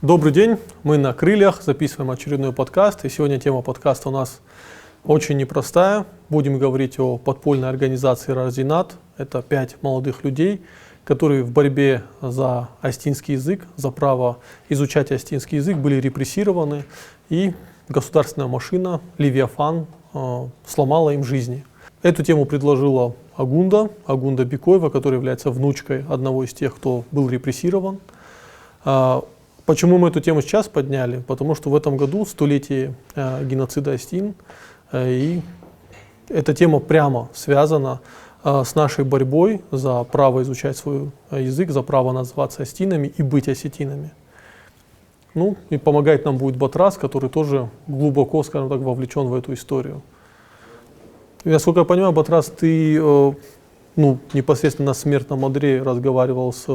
Добрый день, мы на крыльях, записываем очередной подкаст, и сегодня тема подкаста у нас очень непростая. Будем говорить о подпольной организации Раздинат. Это 5 молодых людей, которые в борьбе за остинский язык, за право изучать остинский язык были репрессированы, и государственная машина Левиафан сломала им жизни. Эту тему предложила Агунда Бикоева, которая является внучкой одного из тех, кто был репрессирован. Почему мы эту тему сейчас подняли? Потому что в этом году столетие геноцида остин, и эта тема прямо связана с нашей борьбой за право изучать свой язык, за право называться остинами и быть осетинами. Ну, и помогать нам будет Батрас, который тоже глубоко, скажем так, вовлечен в эту историю. И, насколько я понимаю, Батрас, ты непосредственно на смертном одре разговаривал с...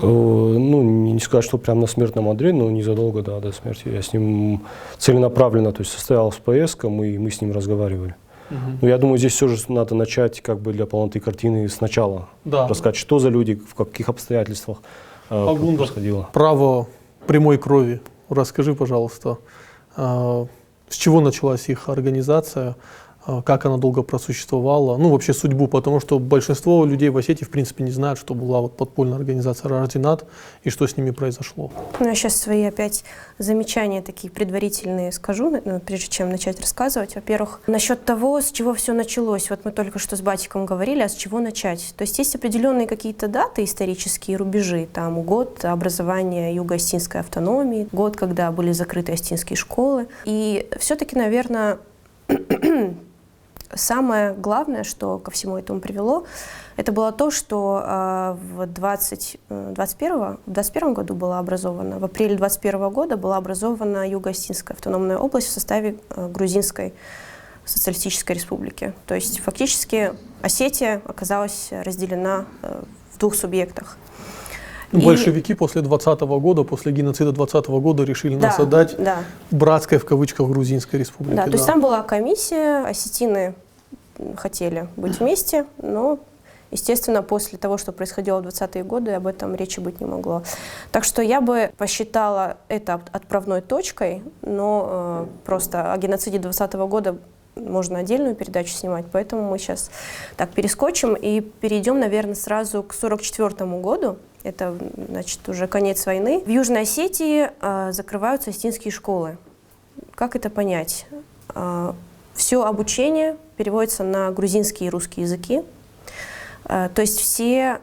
не сказать, что прям на смертном одре, но незадолго до смерти. Я с ним целенаправленно, то есть состоялась поездка, и мы с ним разговаривали. Но я думаю, здесь все же надо начать для полноты картины сначала. Да. Рассказать, что за люди, в каких обстоятельствах происходило. Право прямой крови. Расскажи, пожалуйста, с чего началась их организация, как она долго просуществовала, вообще судьбу, потому что большинство людей в Осетии в принципе не знают, что была подпольная организация Раздинат и что с ними произошло. Я сейчас свои опять замечания такие предварительные скажу, прежде чем начать рассказывать. Во-первых, насчет того, с чего все началось. Вот мы только что с Батиком говорили, а с чего начать? То есть есть определенные какие-то даты, исторические рубежи, там год образования Юго-Остинской автономии, год, когда были закрыты остинские школы. И все-таки, наверное, самое главное, что ко всему этому привело, это было то, что в 2021 году была образована, в апреле 2021 года была образована Юго-Остинская автономная область в составе Грузинской социалистической республики. То есть фактически Осетия оказалась разделена в двух субъектах. Большевики после 2020 года, после геноцида 2020 года решили нас отдать братской в кавычках Грузинской республике. Да, то есть там была комиссия, осетины хотели быть вместе, но, естественно, после того, что происходило в 20-е годы, об этом речи быть не могло. Так что я бы посчитала это отправной точкой, но просто о геноциде 2020 года можно отдельную передачу снимать, поэтому мы сейчас так перескочим и перейдем, наверное, сразу к 1944 году. Это, значит, уже конец войны. В Южной Осетии закрываются остинские школы. Как это понять? Все обучение переводится на грузинский и русский языки. То есть все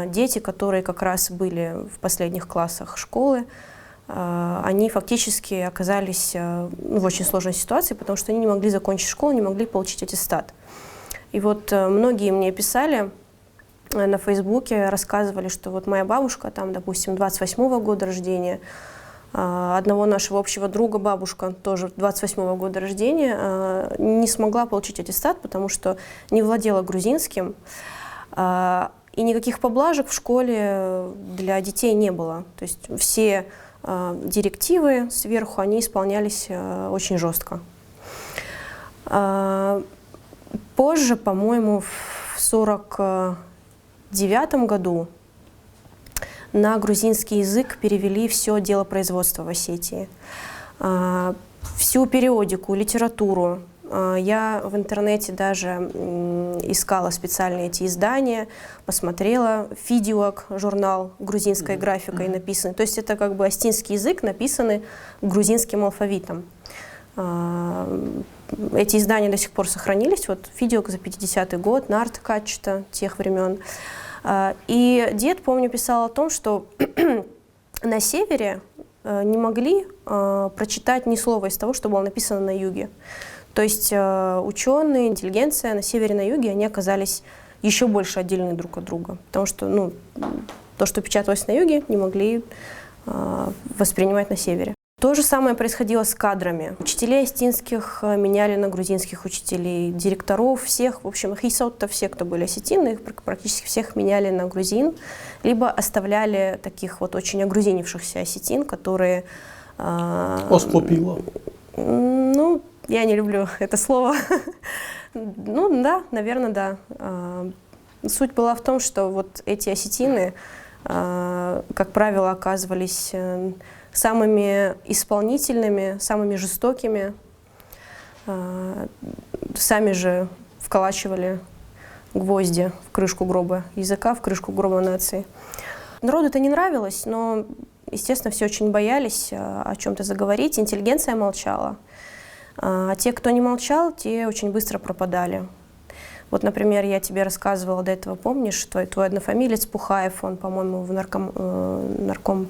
дети, которые как раз были в последних классах школы, они фактически оказались в очень сложной ситуации, потому что они не могли закончить школу, не могли получить аттестат. И вот многие мне писали на Фейсбуке, рассказывали, что вот моя бабушка, там, допустим, 28-го года рождения, одного нашего общего друга бабушка, тоже 28-го года рождения, не смогла получить аттестат, потому что не владела грузинским, и никаких поблажек в школе для детей не было. То есть все директивы сверху, они исполнялись очень жестко. Позже, по-моему, в 1949 году на грузинский язык перевели все делопроизводство в Осетии. Всю периодику, литературу. Я в интернете даже искала специальные эти издания, посмотрела «Фидиуак», журнал грузинской графикой написанный. То есть это как бы остинский язык, написанный грузинским алфавитом. Эти издания до сих пор сохранились. Вот «Фидиуак» за 50-й год, Нарт Качета тех времен. И дед, помню, писал о том, что на севере не могли прочитать ни слова из того, что было написано на юге. То есть ученые, интеллигенция на севере и на юге, они оказались еще больше отдельны друг от друга. Потому что то, что печаталось на юге, не могли воспринимать на севере. То же самое происходило с кадрами. Учителей остинских меняли на грузинских учителей, директоров всех, в общем, хисотто, все, кто были осетины, их практически всех меняли на грузин, либо оставляли таких вот очень огрузинившихся осетин, которые... Осклопило. Я не люблю это слово. Да, наверное, да. Суть была в том, что вот эти осетины, как правило, оказывались самыми исполнительными, самыми жестокими. Сами же вколачивали гвозди в крышку гроба языка, в крышку гроба нации. Народу это не нравилось, но, естественно, все очень боялись о чем-то заговорить. Интеллигенция молчала. А те, кто не молчал, те очень быстро пропадали. Вот, например, я тебе рассказывала до этого, помнишь, твой однофамилец Пухаев, он, по-моему, в нарком...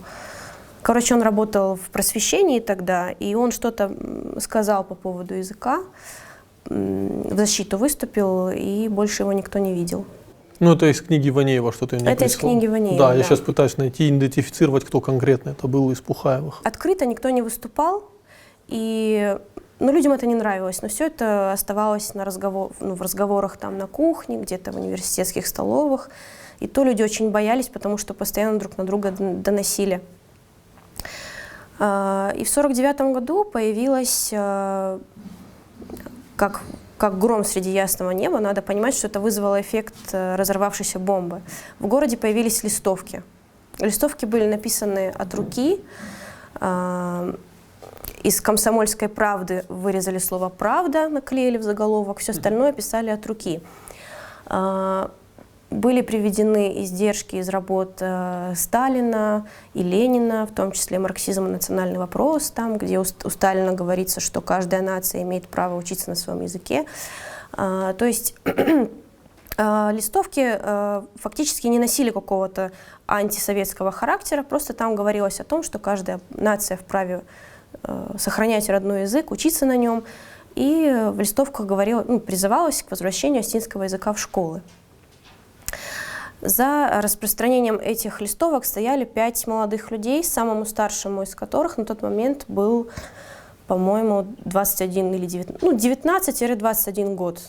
Короче, он работал в просвещении тогда, и он что-то сказал по поводу языка, в защиту выступил, и больше его никто не видел. Ну, это из книги Ванеева, что ты мне Это прислал. из книги Ванеева, да. да. Я сейчас пытаюсь найти, идентифицировать, кто конкретно это был из Пухаевых. Открыто никто не выступал, и людям это не нравилось, но все это оставалось на в разговорах там на кухне, где-то в университетских столовых. И то люди очень боялись, потому что постоянно друг на друга доносили. И в 1949 году появилась, как гром среди ясного неба, надо понимать, что это вызвало эффект разорвавшейся бомбы. В городе появились листовки. Листовки были написаны от руки. Из «Комсомольской правды» вырезали слово «правда», наклеили в заголовок, все остальное писали от руки. Были приведены издержки из работ Сталина и Ленина, в том числе «Марксизм и национальный вопрос», там, где у Сталина говорится, что каждая нация имеет право учиться на своем языке. То есть листовки фактически не носили какого-то антисоветского характера, просто там говорилось о том, что каждая нация вправе сохранять родной язык, учиться на нем. И в листовках призывалось к возвращению осетинского языка в школы. За распространением этих листовок стояли 5 молодых людей, самому старшему из которых на тот момент был, по-моему, 21 или 19-21 год.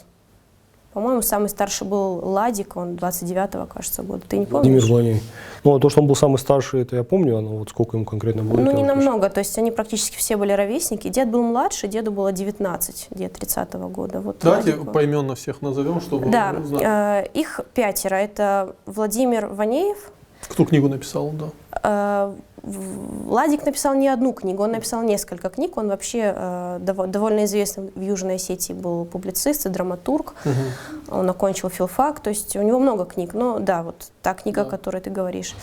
По-моему, самый старший был Ладик, он 29-го, кажется, года. Ты не помнишь? Владимир Ванеев. Ну, а то, что он был самый старший, это я помню, но вот сколько ему конкретно было? Ну, не намного, то есть они практически все были ровесники. Дед был младше, деду было 19, дед 30-го года. Вот давайте Ладику. поименно всех назовем, чтобы Да, знали. их 5. Это Владимир Ванеев. Кто книгу написал, да. Ладик написал не одну книгу, он написал несколько книг. Он вообще довольно известный в Южной Осетии был публицист и драматург. Он окончил филфак, то есть у него много книг. Но да, вот та книга, о которой ты говоришь.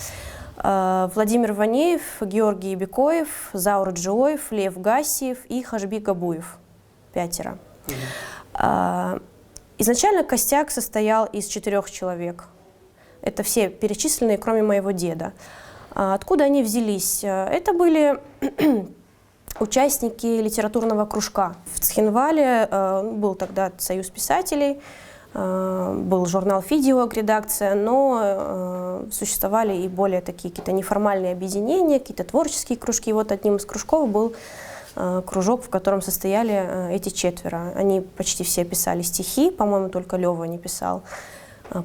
Владимир Ванеев, Георгий Бекоев, Заур Джоев, Лев Гасиев и Хажби Габуев. 5. Изначально костяк состоял из 4 человек. Это все перечисленные, кроме моего деда. Откуда они взялись? Это были участники литературного кружка. В Цхинвале был тогда Союз писателей, был журнал «Фидиог», редакция, но существовали и более такие какие-то неформальные объединения, какие-то творческие кружки. Вот одним из кружков был кружок, в котором состояли эти 4. Они почти все писали стихи, по-моему, только Лева не писал.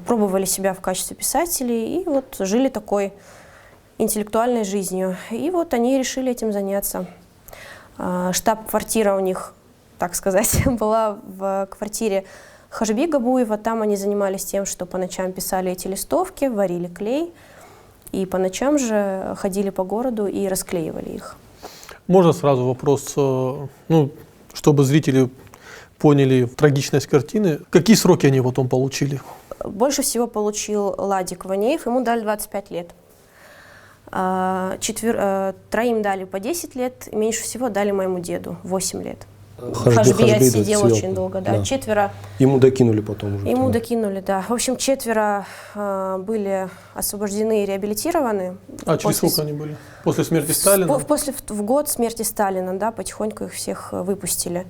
Пробовали себя в качестве писателей и вот жили такой интеллектуальной жизнью. И вот они решили этим заняться. Штаб-квартира у них, так сказать, была в квартире Хажби Габуева. Там они занимались тем, что по ночам писали эти листовки, варили клей, и по ночам же ходили по городу и расклеивали их. Можно сразу вопрос, чтобы зрители поняли трагичность картины. Какие сроки они потом получили? Больше всего получил Ладик Ванеев, ему дали 25 лет. 3 дали по 10 лет, меньше всего дали моему деду 8 лет. Хажби отсидел очень долго, да. 4. Ему докинули потом уже. Ему докинули, да. В общем, 4 были освобождены и реабилитированы. Через сколько они были? После смерти Сталина? В год смерти Сталина, да, потихоньку их всех выпустили.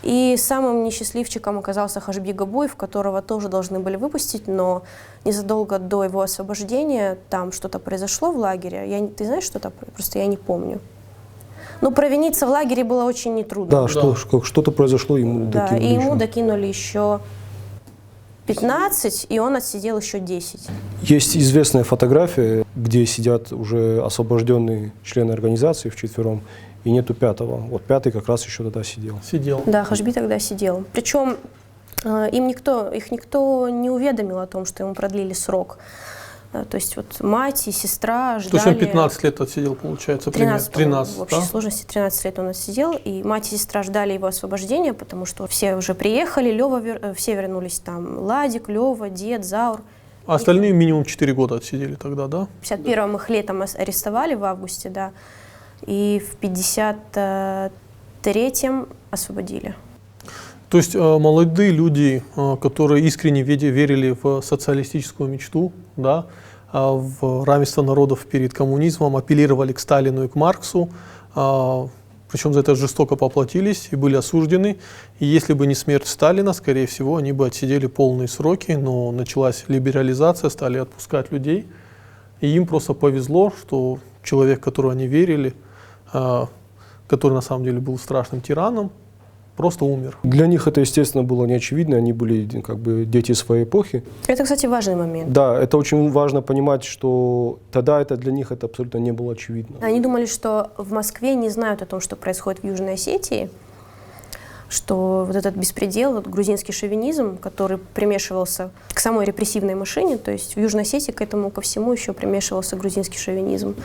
И самым несчастливчиком оказался Хажби Габуев, которого тоже должны были выпустить, но незадолго до его освобождения там что-то произошло в лагере. Ты знаешь, что-то? Просто я не помню. Но провиниться в лагере было очень нетрудно. Да, что-то произошло, ему докинули. Да, и ему докинули еще 15, и он отсидел еще 10. Есть известная фотография, где сидят уже освобожденные члены организации вчетвером, и нету 5-го. Вот 5-й как раз еще тогда сидел. Да, Хажби тогда сидел. Причем их никто не уведомил о том, что ему продлили срок. То есть вот мать и сестра ждали... То есть он 15 лет отсидел, получается, 13, 13 в общей сложности 13 лет он отсидел, и мать и сестра ждали его освобождения, потому что все уже приехали, все вернулись там, Ладик, Лева, дед, Заур. А остальные минимум 4 года отсидели тогда, да? В 51-м их летом арестовали в августе, да, и в 53-м освободили. То есть молодые люди, которые искренне верили в социалистическую мечту, да, в равенство народов перед коммунизмом, апеллировали к Сталину и к Марксу, причем за это жестоко поплатились и были осуждены. И если бы не смерть Сталина, скорее всего, они бы отсидели полные сроки, но началась либерализация, стали отпускать людей. И им просто повезло, что человек, в которого они верили, который на самом деле был страшным тираном, просто умер. Для них это, естественно, было неочевидно, они были как бы дети своей эпохи. Это, кстати, важный момент. Да, это очень важно понимать, что тогда это для них это абсолютно не было очевидно. Они думали, что в Москве не знают о том, что происходит в Южной Осетии, что вот этот беспредел, вот грузинский шовинизм, который примешивался к самой репрессивной машине, то есть в Южной Осетии к этому ко всему еще примешивался грузинский шовинизм.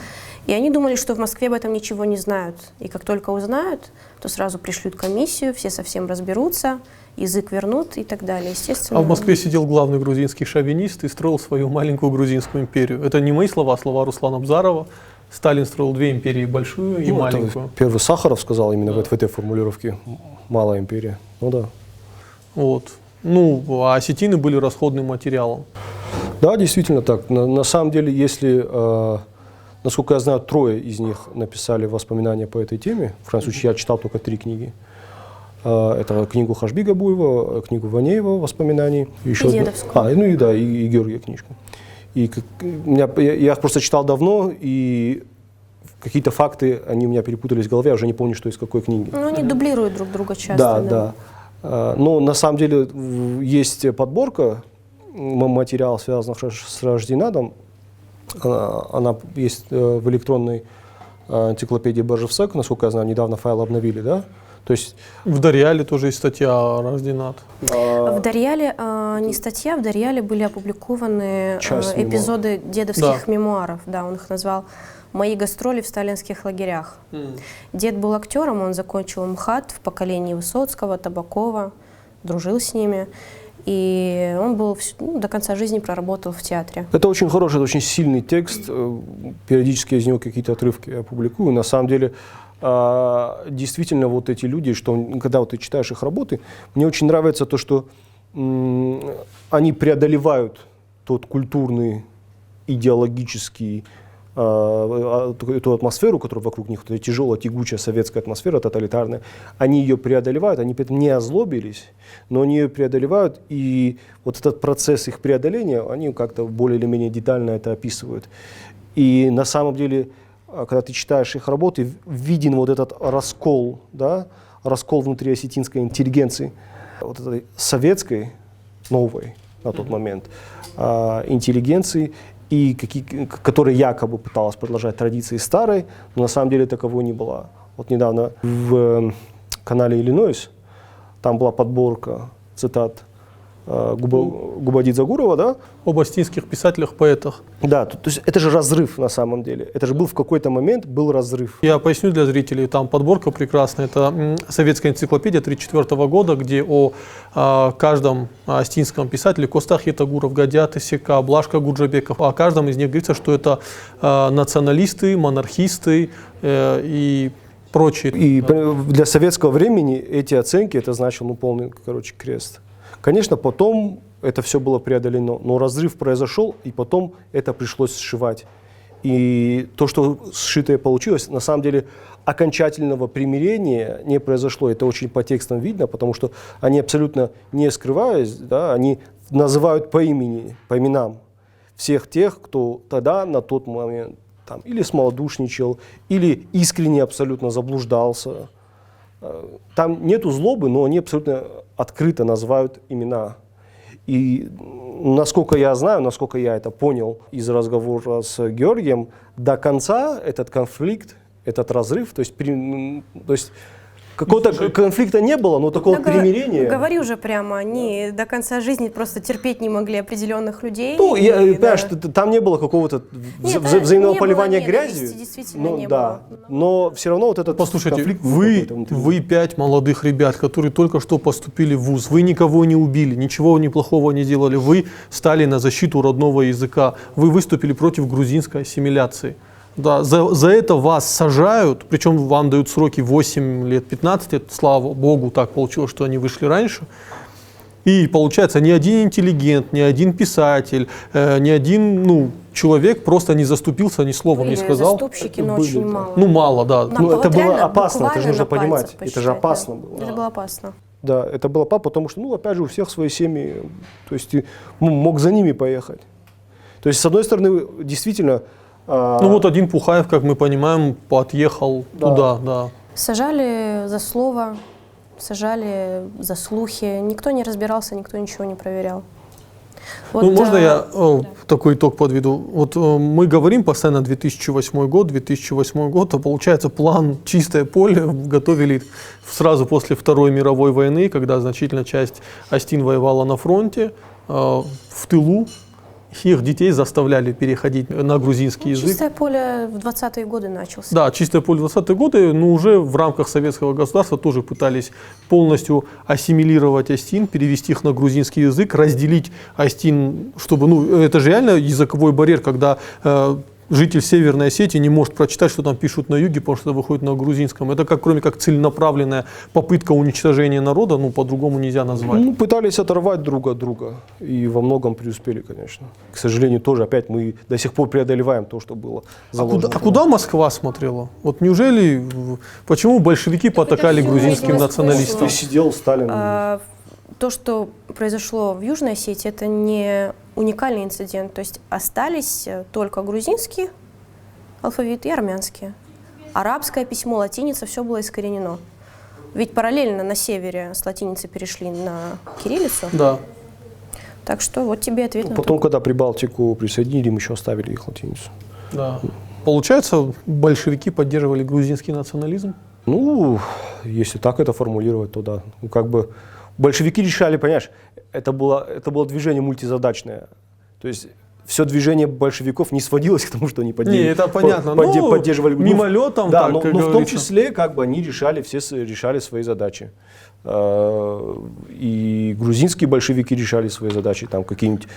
И они думали, что в Москве об этом ничего не знают. И как только узнают, то сразу пришлют комиссию, все совсем разберутся, язык вернут и так далее. Естественно. А в Москве сидел главный грузинский шовинист и строил свою маленькую грузинскую империю. Это не мои слова, а слова Руслана Абзарова. Сталин строил две империи, большую и маленькую. Первый Сахаров сказал именно в этой формулировке «малая империя». Ну да. Вот. Ну, а осетины были расходным материалом. Да, действительно так. На самом деле, если, насколько я знаю, 3 из них написали воспоминания по этой теме. В крайнем случае, я читал только 3 книги. Это книгу Хашбига Буева, книгу Ванеева «Воспоминаний». Еще и Дедовскую. Ну и да, и Георгия книжку. И я их просто читал давно, и какие-то факты, они у меня перепутались в голове, я уже не помню, что из какой книги. Ну, они дублируют друг друга часто. Да, да. Но на самом деле есть подборка материалов, связанных с Рожденадом. Она есть в электронной энциклопедии Бажевсек, насколько я знаю, недавно файл обновили, да? То есть в Дарьяле тоже есть статья «Рожденат». В Дарьяле не статья, в Дарьяле были опубликованы эпизоды дедовских мемуаров. Да, он их назвал «Мои гастроли в сталинских лагерях». Дед был актером, он закончил МХАТ в поколении Высоцкого, Табакова, дружил с ними. И он был до конца жизни проработал в театре. Это очень хороший, это очень сильный текст. Периодически из него какие-то отрывки я публикую. На самом деле, действительно, вот эти люди, что когда вот ты читаешь их работы, мне очень нравится то, что они преодолевают тот культурный, идеологический, эту атмосферу, которая вокруг них, эта тяжелая, тягучая советская атмосфера, тоталитарная, они ее преодолевают, они при этом не озлобились, но они ее преодолевают, и вот этот процесс их преодоления, они как-то более или менее детально это описывают. И на самом деле, когда ты читаешь их работы, виден вот этот раскол, да, раскол внутри осетинской интеллигенции, вот этой советской, новой на тот момент, интеллигенции, и которая якобы пыталась продолжать традиции старой, но на самом деле таковой не была. Вот недавно в канале «Иллинойс» там была подборка цитат Губадидзе Гурова, да? Об осетинских писателях-поэтах. Да, то есть это же разрыв на самом деле. Это же был в какой-то момент был разрыв. Я поясню для зрителей, там подборка прекрасная. Это советская энциклопедия 1934 года, где о каждом осетинском писателе, Костахи Тагуров, Гадят Исека, Блашка Гуджабеков, о каждом из них говорится, что это националисты, монархисты и прочие. И для советского времени эти оценки, это значило полный, крест. Конечно, потом это все было преодолено, но разрыв произошел, и потом это пришлось сшивать. И то, что сшитое получилось, на самом деле окончательного примирения не произошло. Это очень по текстам видно, потому что они абсолютно не скрываясь, да, они называют по имени, по именам всех тех, кто тогда, на тот момент, там, или смолодушничал, или искренне абсолютно заблуждался. Там нету злобы, но они абсолютно открыто называют имена. И насколько я знаю, насколько я это понял из разговора с Георгием, до конца этот конфликт, этот разрыв, то есть какого-то конфликта не было, но такого примирения. Говори уже прямо, они до конца жизни просто терпеть не могли определенных людей. Ну, понимаешь, там не было какого-то взаимного поливания грязью. Действительно не было. было. Но все равно вот этот Послушайте, конфликт... вы 5 молодых ребят, которые только что поступили в вуз, вы никого не убили, ничего неплохого не делали, вы стали на защиту родного языка, вы выступили против грузинской ассимиляции. Да, за это вас сажают, причем вам дают сроки 8 лет, 15 лет, слава богу, так получилось, что они вышли раньше. И получается, ни один интеллигент, ни один писатель, ни один человек просто не заступился, ни словом не сказал. Заступщики, но очень мало. Ну, мало, да. Ну, это было опасно, это же нужно понимать. Это же опасно было. Это было опасно. Да, это было опасно, потому что, опять же, у всех свои семьи, то есть ты мог за ними поехать. То есть, с одной стороны, действительно... Ну вот один Пухаев, как мы понимаем, отъехал туда, да. Сажали за слово, сажали за слухи. Никто не разбирался, никто ничего не проверял. Вот, можно я такой итог подведу? Вот мы говорим постоянно 2008 год, а получается план «Чистое поле» готовили сразу после Второй мировой войны, когда значительная часть Остин воевала на фронте, в тылу. Их детей заставляли переходить на грузинский язык. Чистое поле в 20-е годы начался. Да, чистое поле в 20-е годы, но уже в рамках советского государства тоже пытались полностью ассимилировать остин, перевести их на грузинский язык, разделить остин, чтобы, это же реально языковой барьер, когда житель Северной Осетии не может прочитать, что там пишут на юге, потому что это выходит на грузинском. Это кроме как целенаправленная попытка уничтожения народа, по-другому нельзя назвать. Пытались оторвать друг от друга и во многом преуспели, конечно. К сожалению, тоже опять мы до сих пор преодолеваем то, что было заложено. А куда Москва смотрела? Вот неужели, почему большевики потакали грузинским националистам? Ты сидел, Сталин. То, что произошло в Южной Осетии, это не уникальный инцидент. То есть остались только грузинский алфавит и армянский. Арабское письмо, латиница, все было искоренено. Ведь параллельно на севере с латиницы перешли на кириллицу. Да. Так что вот тебе ответ на Потом, когда Прибалтику присоединили, им еще оставили их латиницу. Да. Получается, большевики поддерживали грузинский национализм? Если так это формулировать, то да. Большевики решали, понимаешь, это было движение мультизадачное. То есть все движение большевиков не сводилось к тому, что они поддерживали. Мимолетом, да, но в том числе они решали свои задачи. И грузинские большевики решали свои задачи, там какие-нибудь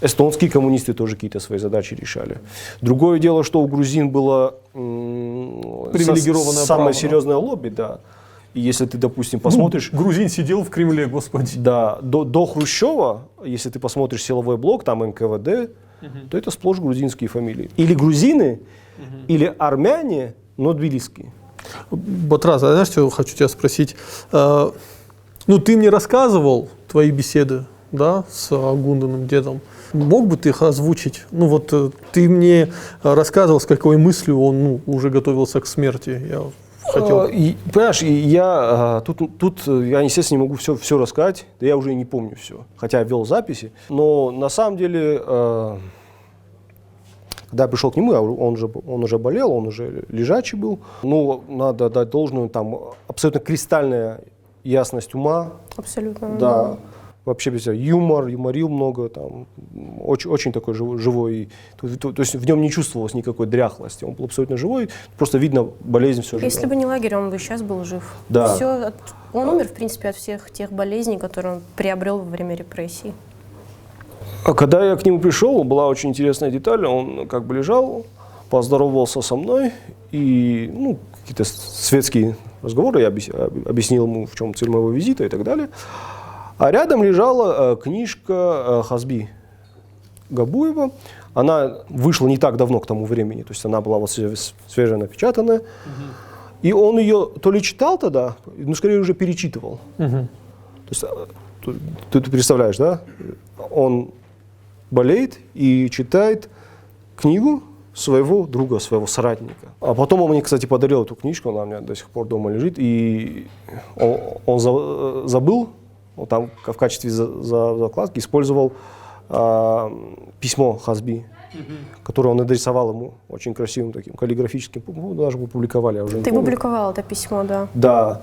эстонские коммунисты тоже какие-то свои задачи решали. Другое дело, что у грузин было привилегированное самое серьезное лобби, да. И если ты, допустим, посмотришь... Грузин сидел в Кремле, господи. Да, до Хрущева, если ты посмотришь силовой блок, там НКВД, то это сплошь грузинские фамилии. Или грузины, или армяне, но тбилисские. Батраз, знаешь, что хочу тебя спросить? Ты мне рассказывал твои беседы, да, с Агунданым дедом. Мог бы ты их озвучить? Ты мне рассказывал, с какой мыслью он уже готовился к смерти. Понимаешь, я естественно, не могу все рассказать, да я уже и не помню все, хотя я вел записи, но на самом деле, когда я пришел к нему, он уже болел, он уже лежачий был, надо дать должную, там абсолютно кристальная ясность ума. Абсолютно. Да. Вообще без юморил много, там, очень такой живой. То есть в нем не чувствовалось никакой дряхлости, он был абсолютно живой, просто видно болезнь все же. Если бы не лагерь, он бы сейчас был жив. Да. Он умер, в принципе, от всех тех болезней, которые он приобрел во время репрессий. А когда я к нему пришел, была очень интересная деталь, он лежал, поздоровался со мной, и какие-то светские разговоры, я объяснил ему, в чем цель моего визита и так далее. А рядом лежала книжка Хазби Габуева. Она вышла не так давно к тому времени, то есть она была свежая напечатанная. И он ее то ли читал тогда, скорее уже перечитывал. То есть ты представляешь, да? Он болеет и читает книгу своего друга, своего соратника. А потом он мне, кстати, подарил эту книжку, она у меня до сих пор дома лежит, и он забыл. Там в качестве закладки использовал письмо Хазби, которое он адресовал ему очень красивым таким каллиграфическим, даже опубликовали. Ты публиковал это письмо, да? Да.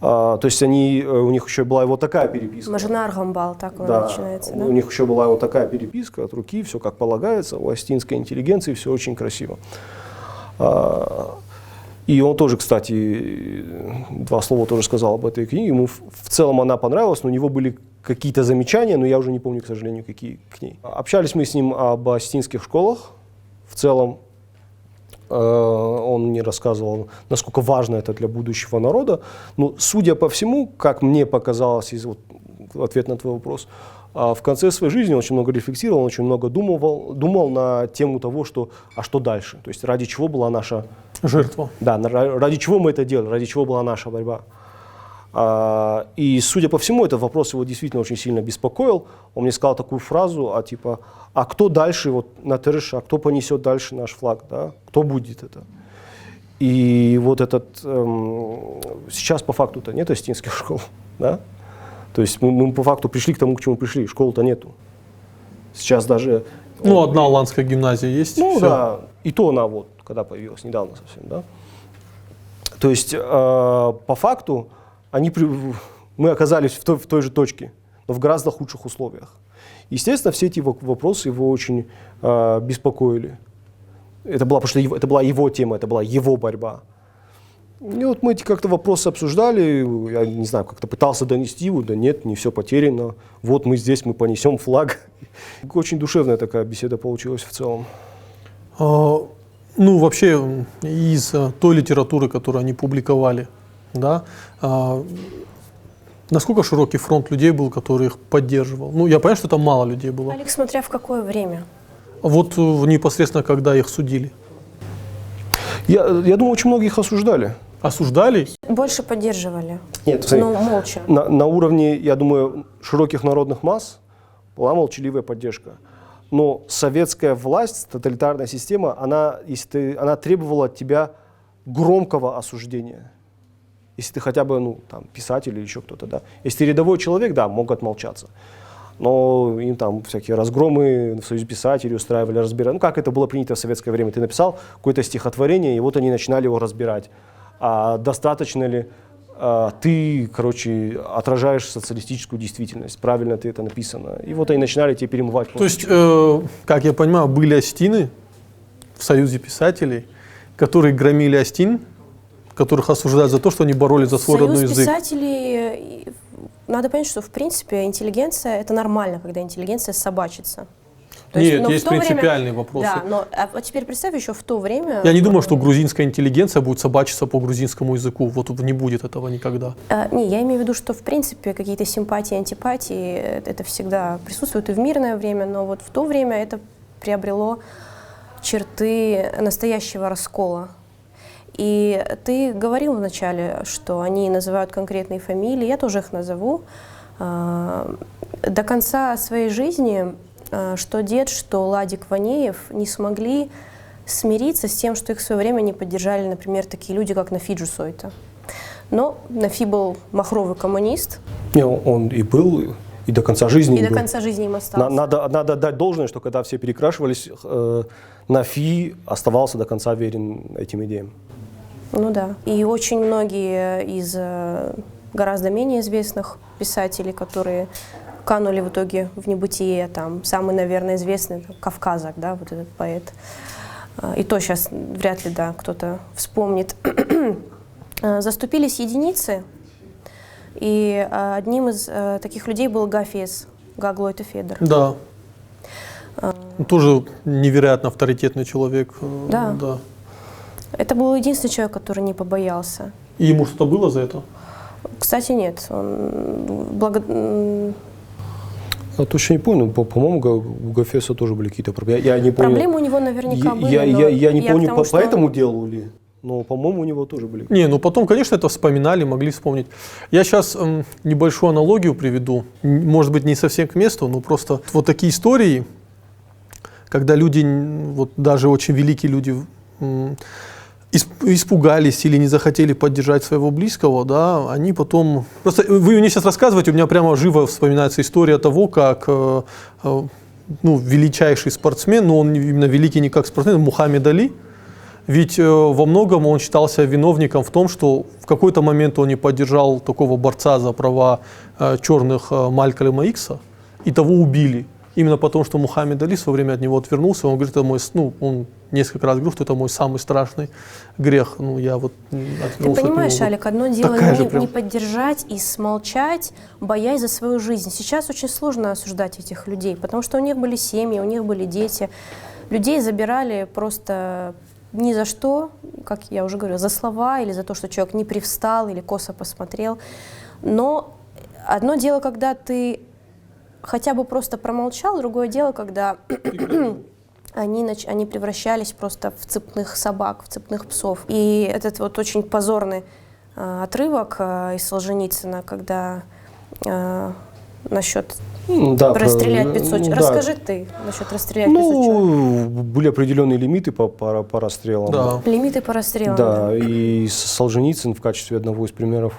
То есть у них еще была вот такая переписка. Мажинар Гамбал, так он Да, начинается, да? У них еще была вот такая переписка от руки, все как полагается, у остинской интеллигенции все очень красиво. И он тоже, кстати, 2 слова тоже сказал об этой книге. Ему в целом она понравилась, но у него были какие-то замечания, но я уже не помню, к сожалению, какие к ней. Общались мы с ним об остинских школах. В целом он мне рассказывал, насколько важно это для будущего народа. Но, судя по всему, как мне показалось, ответ на твой вопрос, в конце своей жизни он очень много рефлексировал, очень много думал на тему того, что дальше. То есть ради чего была наша жертва. Да, ради чего мы это делали, ради чего была наша борьба. И, судя по всему, этот вопрос его действительно очень сильно беспокоил. Он мне сказал такую фразу, а кто дальше на Тереш, кто понесет дальше наш флаг, да? Кто будет это? И вот сейчас по факту-то нет остинских школ, да? То есть мы по факту пришли к тому, к чему пришли, школ-то нету. Сейчас даже... одна Аланская гимназия есть. Да, и то она когда появилась, недавно совсем, да? То есть по факту мы оказались в той же точке, но в гораздо худших условиях. Естественно, все эти вопросы его очень беспокоили. Потому что это была его тема, это была его борьба. И вот мы эти как-то вопросы обсуждали, я не знаю, как-то пытался донести его, да нет, не все потеряно. Вот мы здесь, мы понесем флаг. Очень душевная такая беседа получилась в целом. Вообще, из той литературы, которую они публиковали, да, насколько широкий фронт людей был, который их поддерживал? Я понимаю, что там мало людей было. Алекс, смотря в какое время. Вот непосредственно, когда их судили. Я думаю, очень многие их осуждали. Осуждали? Больше поддерживали. Нет, смотри, молча. На уровне, я думаю, широких народных масс была молчаливая поддержка. Но советская власть, тоталитарная система, она требовала от тебя громкого осуждения. Если ты хотя бы писатель или еще кто-то, да. Если ты рядовой человек, да, мог отмолчаться. Но им там всякие разгромы в Союзе писателей устраивали, разбирали. Как это было принято в советское время? Ты написал какое-то стихотворение, и вот они начинали его разбирать. А достаточно ли ты, отражаешь социалистическую действительность? Правильно ты это написано? И вот они начинали тебе перемывать. То есть, как я понимаю, были остины в Союзе писателей, которые громили остин, которых осуждают за то, что они боролись за свой родной язык. Союз писателей... Надо понять, что в принципе интеллигенция – это нормально, когда интеллигенция собачится. Нет, есть принципиальные вопросы. Да, но а теперь представь, еще в то время… Я не думаю, что грузинская интеллигенция будет собачиться по грузинскому языку. Вот не будет этого никогда. Не, я имею в виду, что в принципе какие-то симпатии, антипатии – это всегда присутствует и в мирное время, но вот в то время это приобрело черты настоящего раскола. И ты говорил вначале, что они называют конкретные фамилии, я тоже их назову. До конца своей жизни что дед, что Ладик Ванеев не смогли смириться с тем, что их в свое время не поддержали, например, такие люди, как Нафи Джусойта. Но Нафи был махровый коммунист. Он и был, и до конца жизни И до конца жизни им остался. Надо отдать должное, что когда все перекрашивались, Нафи оставался до конца верен этим идеям. Ну да. И очень многие из гораздо менее известных писателей, которые канули в итоге в небытие, там, самый, наверное, известный Кавказак, да, вот этот поэт. И то сейчас вряд ли, да, кто-то вспомнит. Заступились единицы, и одним из таких людей был Гафес, Гаглойта Федор. Да. Тоже невероятно авторитетный человек. Да. Да. Это был единственный человек, который не побоялся. И ему что-то было за это? Кстати, нет. Он Я точно не помню, по-моему, у Гафеса тоже были какие-то проблемы. Я не помню. Проблемы у него наверняка были. Я не помню, по этому делу ли, но, по-моему, у него тоже были. Не, потом, конечно, это вспоминали, могли вспомнить. Я сейчас небольшую аналогию приведу, может быть, не совсем к месту, но просто вот такие истории, когда люди, вот даже очень великие люди, испугались или не захотели поддержать своего близкого, да, они потом... Просто вы мне сейчас рассказываете, у меня прямо живо вспоминается история того, как величайший спортсмен, но он именно великий не как спортсмен, Мухаммед Али, Ведь во многом он считался виновником в том, что в какой-то момент он не поддержал такого борца за права черных Малькольма Икса, и того убили. Именно потому, что Мухаммед Али в свое время от него отвернулся. Он говорит, это мой, он несколько раз говорил, что это мой самый страшный грех. Я вот отвернулся. Ты понимаешь, от него. Алик, одно дело прям... не поддержать и смолчать, боясь за свою жизнь. Сейчас очень сложно осуждать этих людей, потому что у них были семьи, у них были дети. Людей забирали просто ни за что, как я уже говорила, за слова или за то, что человек не привстал или косо посмотрел. Но одно дело, когда ты хотя бы просто промолчал, другое дело, когда они превращались просто в цепных собак, в цепных псов. И этот вот очень позорный отрывок из Солженицына, когда насчет расстрелять 500 человек. Расскажи ты насчет расстрелять 500 человек. Были определенные лимиты по расстрелам. Да. Лимиты по расстрелам. Да, и Солженицын в качестве одного из примеров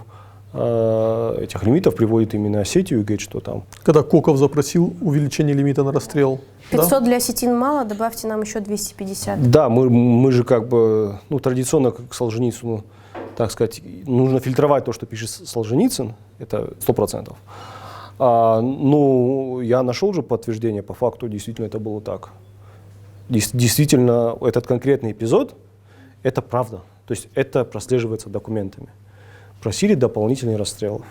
этих лимитов приводит именно Осетию и говорит, что там. Когда Коков запросил увеличение лимита на расстрел. 500 для осетин мало, добавьте нам еще 250. Да, мы же как бы, традиционно к Солженицыну, так сказать, нужно фильтровать то, что пишет Солженицын, это 100%. Я нашел же подтверждение, по факту действительно это было так. Действительно, этот конкретный эпизод, это правда. То есть это прослеживается документами. Просили дополнительных расстрелов.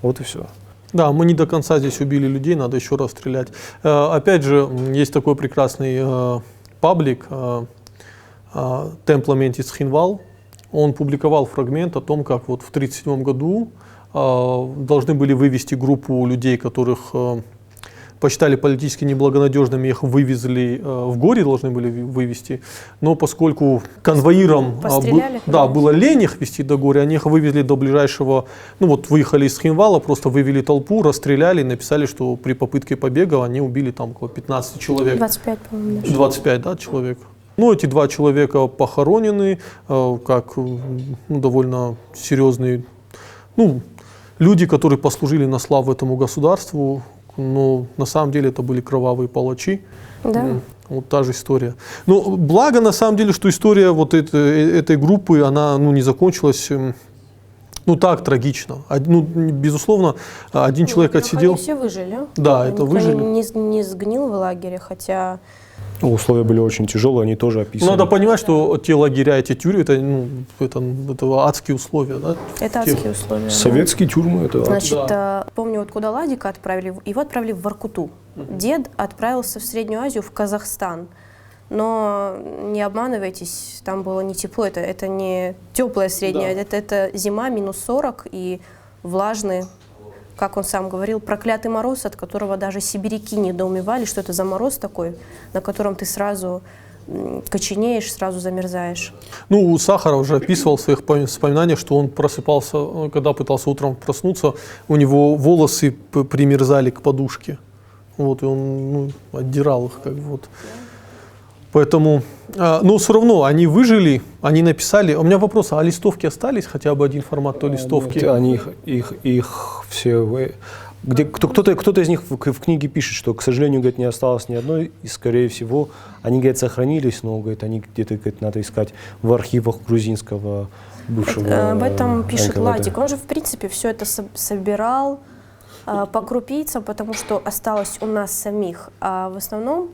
Вот и все. Да, мы не до конца здесь убили людей, надо еще раз стрелять. Опять же, есть такой прекрасный паблик Темпламентис Хинвал. Он публиковал фрагмент о том, как вот в 1937 году должны были вывести группу людей, которых посчитали политически неблагонадежными, их вывезли в горе, должны были вывести, но поскольку конвоирам было лень их везти до горя, они их вывезли до ближайшего, выехали из Хинвала, просто вывели толпу, расстреляли, написали, что при попытке побега они убили там около 15 человек. 25, по-моему. 25, да, человек. Эти 2 человека похоронены, как довольно серьезные, люди, которые послужили на славу этому государству. Но на самом деле это были кровавые палачи. Да. Вот та же история. Но благо на самом деле, что история вот этой группы, она не закончилась так трагично. Безусловно, один человек отсидел. Они все выжили. Да, это выжили. Не сгнил в лагере, хотя... Условия были очень тяжелые, они тоже описаны. Надо понимать, что те лагеря, эти тюрьмы, это адские условия. Да? Это адские условия. Советские тюрьмы, это Значит, помню, вот куда Ладика отправили, его отправили в Воркуту. Дед отправился в Среднюю Азию, в Казахстан. Но не обманывайтесь, там было не тепло, это не теплая Средняя, это зима, -40 и влажный, как он сам говорил, проклятый мороз, от которого даже сибиряки недоумевали, что это за мороз такой, на котором ты сразу коченеешь, сразу замерзаешь. Сахаров уже описывал в своих воспоминаниях, что он просыпался, когда пытался утром проснуться, у него волосы примерзали к подушке. И он отдирал их Поэтому, все равно они выжили, они написали. У меня вопрос, а листовки остались? Хотя бы один формат той листовки? Они их все... Кто-то из них в книге пишет, что, к сожалению, говорит, не осталось ни одной, и, скорее всего, они, говорит, сохранились, но, говорит, они где-то, говорит, надо искать в архивах грузинского бывшего Об этом пишет НКВД. Ладик. Он же, в принципе, все это собирал по крупицам, потому что осталось у нас самих. А в основном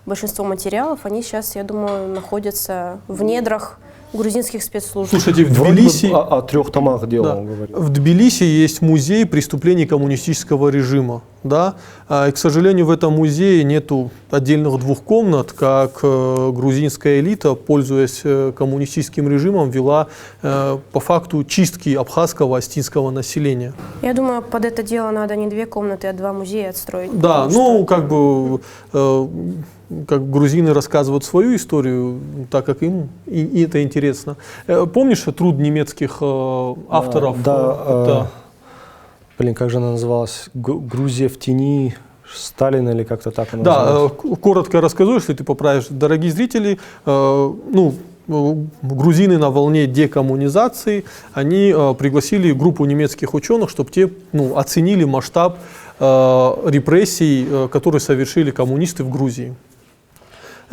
большинство материалов, они сейчас, я думаю, находятся в недрах грузинских спецслужб. Слушайте, в Тбилиси... О 3 томах дела он говорил. В Тбилиси есть музей преступлений коммунистического режима. Да? И, к сожалению, в этом музее нету отдельных 2 комнат, как грузинская элита, пользуясь коммунистическим режимом, вела по факту чистки абхазского, остинского населения. Я думаю, под это дело надо не 2 комнаты, а 2 музея отстроить. Да, как грузины рассказывают свою историю, так как им и это интересно. Помнишь труд немецких авторов? Как же она называлась? «Грузия в тени Сталина» или как-то так она называлась? Да, коротко расскажу, если ты поправишь. Дорогие зрители, грузины на волне декоммунизации, они пригласили группу немецких ученых, чтобы те оценили масштаб репрессий, которые совершили коммунисты в Грузии.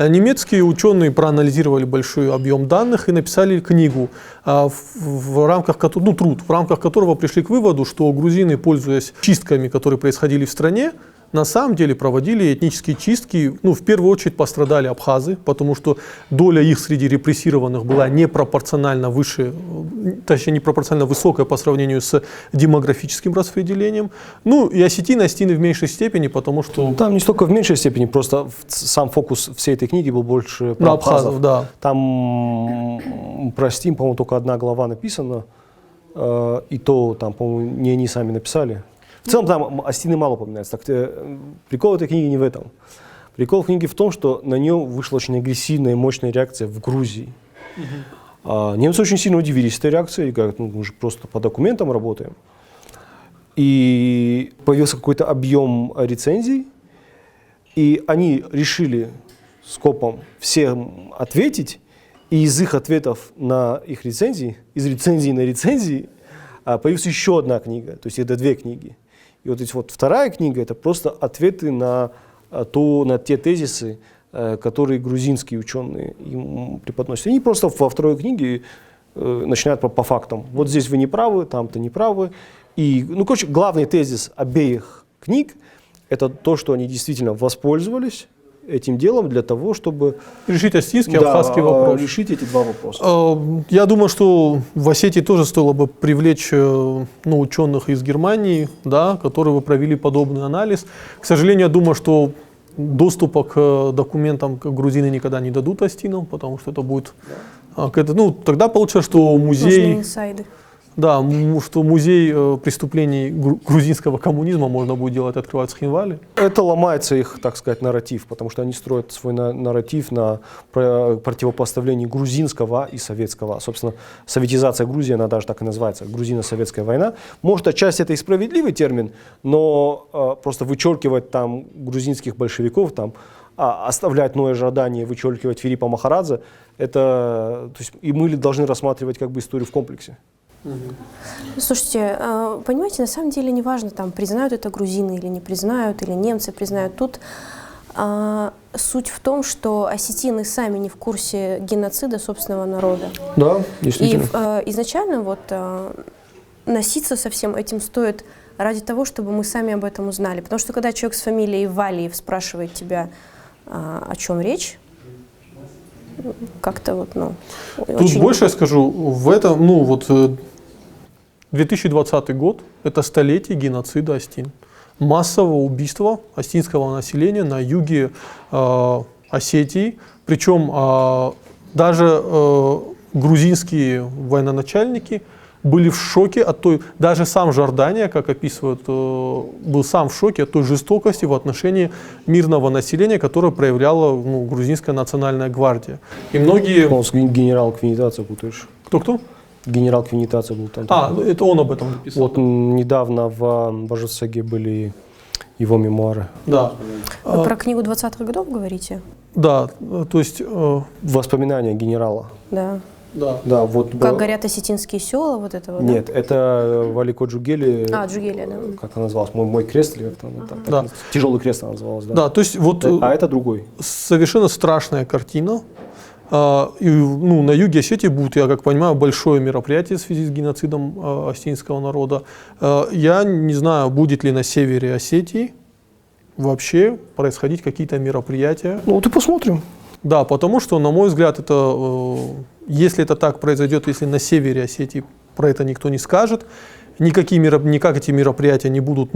Немецкие ученые проанализировали большой объем данных и написали книгу, в рамках которого пришли к выводу, что грузины, пользуясь чистками, которые происходили в стране, на самом деле проводили этнические чистки. В первую очередь пострадали абхазы, потому что доля их среди репрессированных была непропорционально выше, точнее непропорционально высокая по сравнению с демографическим распределением. И осетины в меньшей степени, потому что... Там не столько в меньшей степени, просто сам фокус всей этой книги был больше про абхазов. Да. Там, простим, по-моему, только одна глава написана, и то, там, по-моему, не они сами написали. В целом там осетины мало упоминается. Прикол этой книги не в этом. Прикол книги в том, что на нее вышла очень агрессивная и мощная реакция в Грузии. Немцы очень сильно удивились этой реакцией, и говорят, мы же просто по документам работаем. И появился какой-то объем рецензий, и они решили скопом всем ответить, и из их ответов на их рецензии, из рецензии на рецензии, появилась еще одна книга, то есть это 2 книги. И вот вторая книга — это просто ответы на те тезисы, которые грузинские ученые им преподносят. Они просто во второй книге начинают по фактам. Вот здесь вы не правы, там-то не правы. И, главный тезис обеих книг — это то, что они действительно воспользовались этим делом для того, чтобы решить осетинский, абхазский вопрос. Решить эти 2 вопроса. Я думаю, что в Осетии тоже стоило бы привлечь ученых из Германии, да, которые бы провели подобный анализ. К сожалению, я думаю, что доступа к документам грузины никогда не дадут осетинам, потому что это будет... тогда получается, что музей... Нужны инсайды. Да, что музей преступлений грузинского коммунизма можно будет делать, открывать в Цхинвале. Это ломается их, так сказать, нарратив, потому что они строят свой нарратив на противопоставлении грузинского и советского. Собственно, советизация Грузии, она даже так и называется, грузино-советская война. Может, отчасти это и справедливый термин, но просто вычеркивать там грузинских большевиков, оставлять Ноя Жадани, вычеркивать Филиппа Махарадзе, то есть и мы должны рассматривать как бы историю в комплексе. Слушайте, понимаете, на самом деле не важно, признают это грузины или не признают, или немцы признают. Тут суть в том, что осетины сами не в курсе геноцида собственного народа. Да, действительно. И изначально носиться со всем этим стоит ради того, чтобы мы сами об этом узнали. Потому что когда человек с фамилией Валиев спрашивает тебя, о чем речь, как-то Тут больше я скажу, в этом, 2020 год – это столетие геноцида осетин. Массового убийства осетинского населения на юге Осетии. Причем даже грузинские военачальники были в шоке от даже сам Жордания, как описывают, был сам в шоке от той жестокости в отношении мирного населения, которое проявляла грузинская национальная гвардия. И многие... Генерал Квинитация путаешь. Кто? Генерал Квинитация был там. Это он об этом написал. Вот недавно в Бажевсаге были его мемуары. Да. Вы про книгу 20-х годов говорите? Да, то есть... Воспоминания генерала. Да. Да, Как горят осетинские села, Нет, это Валико Джугели. Джугели, да. Как она называлась? Мой крест или как-то она так? Тяжелый крест она называлась, да. Да, то есть А это другой. Совершенно страшная картина. И, на юге Осетии будет, я как понимаю, большое мероприятие в связи с геноцидом осетинского народа. Я не знаю, будет ли на севере Осетии вообще происходить какие-то мероприятия. И посмотрим. Да, потому что, на мой взгляд, если это так произойдет, если на севере Осетии про это никто не скажет, никак эти мероприятия не будут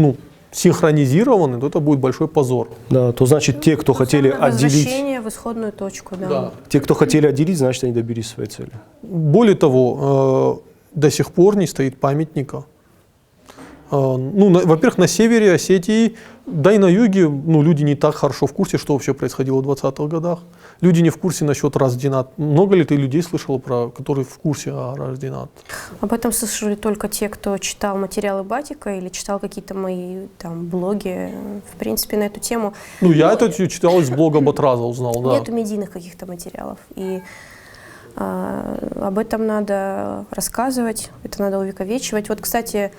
синхронизированы, то это будет большой позор. Да, то значит те, кто хотели отделить... Возвращение в исходную точку, да. Те, кто хотели отделить, значит они добились своей цели. Более того, до сих пор не стоит памятника. Во-первых, на севере Осетии, да и на юге, люди не так хорошо в курсе, что вообще происходило в 20-х годах. Люди не в курсе насчет Раздинат. Много ли ты людей слышал, которые в курсе о Раздинат? Об этом слышали только те, кто читал материалы Батика или читал какие-то мои блоги, в принципе, на эту тему. Я это читал из блога Батраза, узнал, да. Нету медийных каких-то материалов. И об этом надо рассказывать, это надо увековечивать. Кстати,